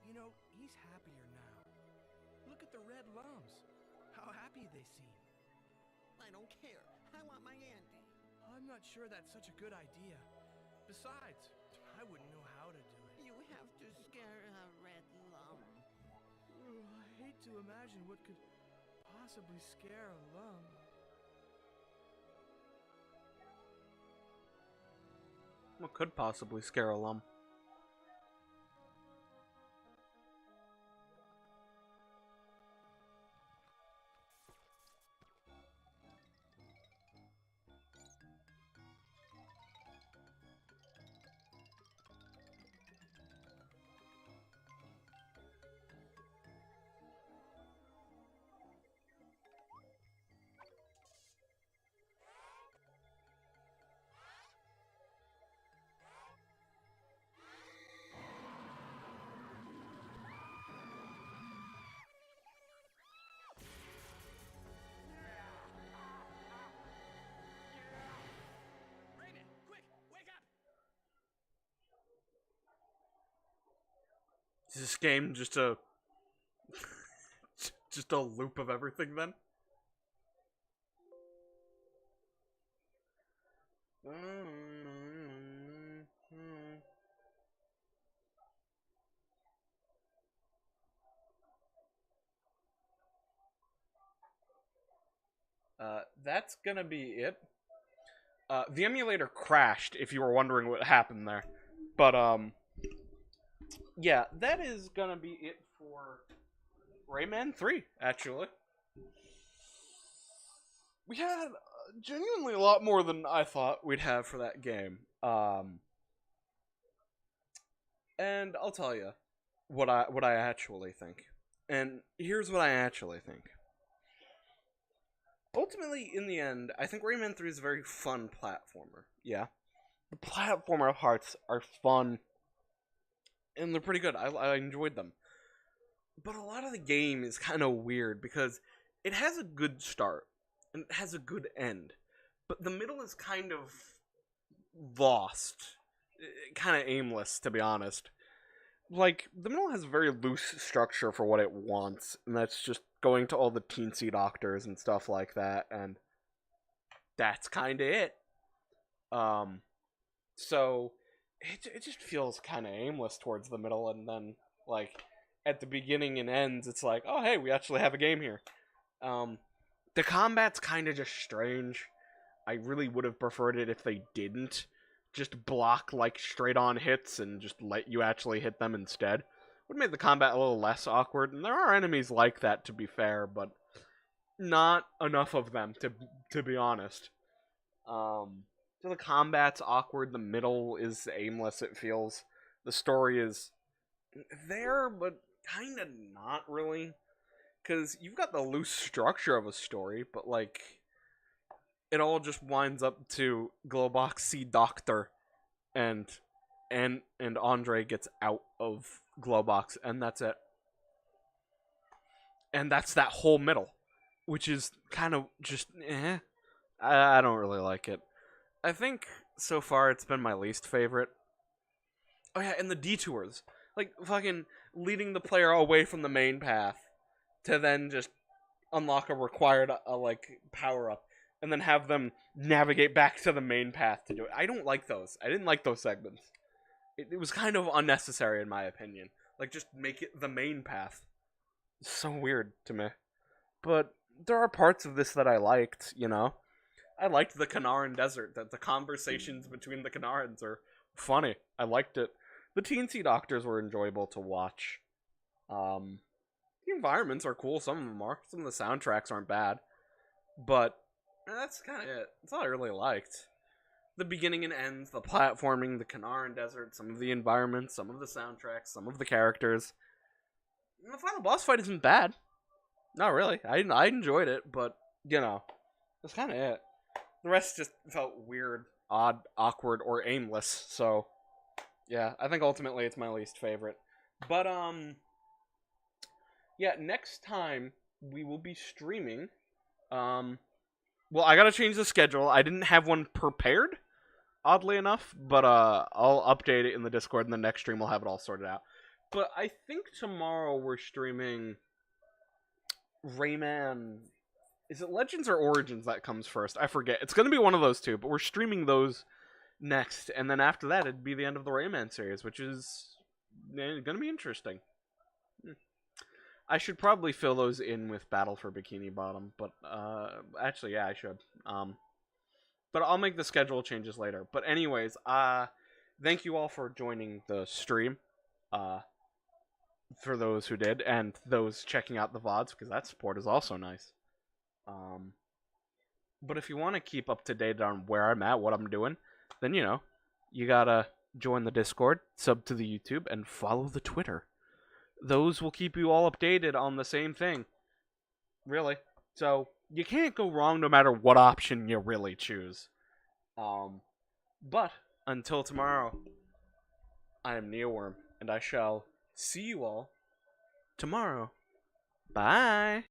You know, he's happier now. Look at the red lumps. How happy they seem. I don't care. I want my Andy. I'm not sure that's such a good idea. Besides, I wouldn't know how to do it. You have to scare a red lump. I hate to imagine what could possibly scare a lump. What could possibly scare a lum? Rayman, quick, wake up! Is this game just a just a loop of everything then? That's gonna be it. The emulator crashed, if you were wondering what happened there. But, yeah, that is gonna be it for Rayman 3, actually. We had genuinely a lot more than I thought we'd have for that game. And I'll tell you what I actually think. And here's what I actually think. Ultimately, in the end, I think Rayman 3 is a very fun platformer. Yeah. The platformer parts are fun. And they're pretty good. I enjoyed them. But a lot of the game is kind of weird because it has a good start. And it has a good end. But the middle is kind of lost, kind of aimless, to be honest. Like, the middle has a very loose structure for what it wants, and that's just going to all the teensy doctors and stuff like that, and that's kind of it. So it just feels kind of aimless towards the middle, and then, like, at the beginning and ends, it's like, oh, hey, we actually have a game here. The combat's kind of just strange. I really would have preferred it if they didn't just block, like, straight-on hits and just let you actually hit them instead. Would have made the combat a little less awkward, and there are enemies like that, to be fair, but not enough of them, to be honest. So the combat's awkward, the middle is aimless, it feels. The story is there, but kind of not really. Because you've got the loose structure of a story, but, like, it all just winds up to Glowbox see Doctor, and Andre gets out of Glowbox, and that's it. And that's that whole middle, which is kind of just, I don't really like it. I think, so far, it's been my least favorite. Oh yeah, and the detours. Like, fucking leading the player away from the main path to then just unlock a required, like, power-up, and then have them navigate back to the main path to do it. I don't like those. I didn't like those segments. It was kind of unnecessary, in my opinion. Like, just make it the main path. It's so weird to me. But there are parts of this that I liked, you know? I liked the Kanaran Desert. That the conversations between the Kanarans are funny. I liked it. The teensy doctors were enjoyable to watch. The environments are cool. Some of them are. Some of the soundtracks aren't bad. But that's kind of it. That's all I really liked. The beginning and ends, the platforming, the Kanaran Desert, some of the environments, some of the soundtracks, some of the characters. And the final boss fight isn't bad. Not really. I enjoyed it, but, you know, that's kind of it. The rest just felt weird, odd, awkward, or aimless, so, yeah, I think ultimately it's my least favorite. But, yeah, next time we will be streaming, well, I gotta change the schedule. I didn't have one prepared, oddly enough, but, I'll update it in the Discord, and the next stream we'll have it all sorted out. But I think tomorrow we're streaming Rayman. Is it Legends or Origins that comes first? I forget. It's going to be one of those two, but we're streaming those next. And then after that, it'd be the end of the Rayman series, which is going to be interesting. I should probably fill those in with Battle for Bikini Bottom, but actually, yeah, I should. But I'll make the schedule changes later. But anyways, thank you all for joining the stream. For those who did, and those checking out the VODs, because that support is also nice. But if you want to keep up to date on where I'm at, what I'm doing, then, you know, you gotta join the Discord, sub to the YouTube, and follow the Twitter. Those will keep you all updated on the same thing. Really. So, you can't go wrong no matter what option you really choose. But, until tomorrow, I am NiyaWyrm, and I shall see you all tomorrow. Bye!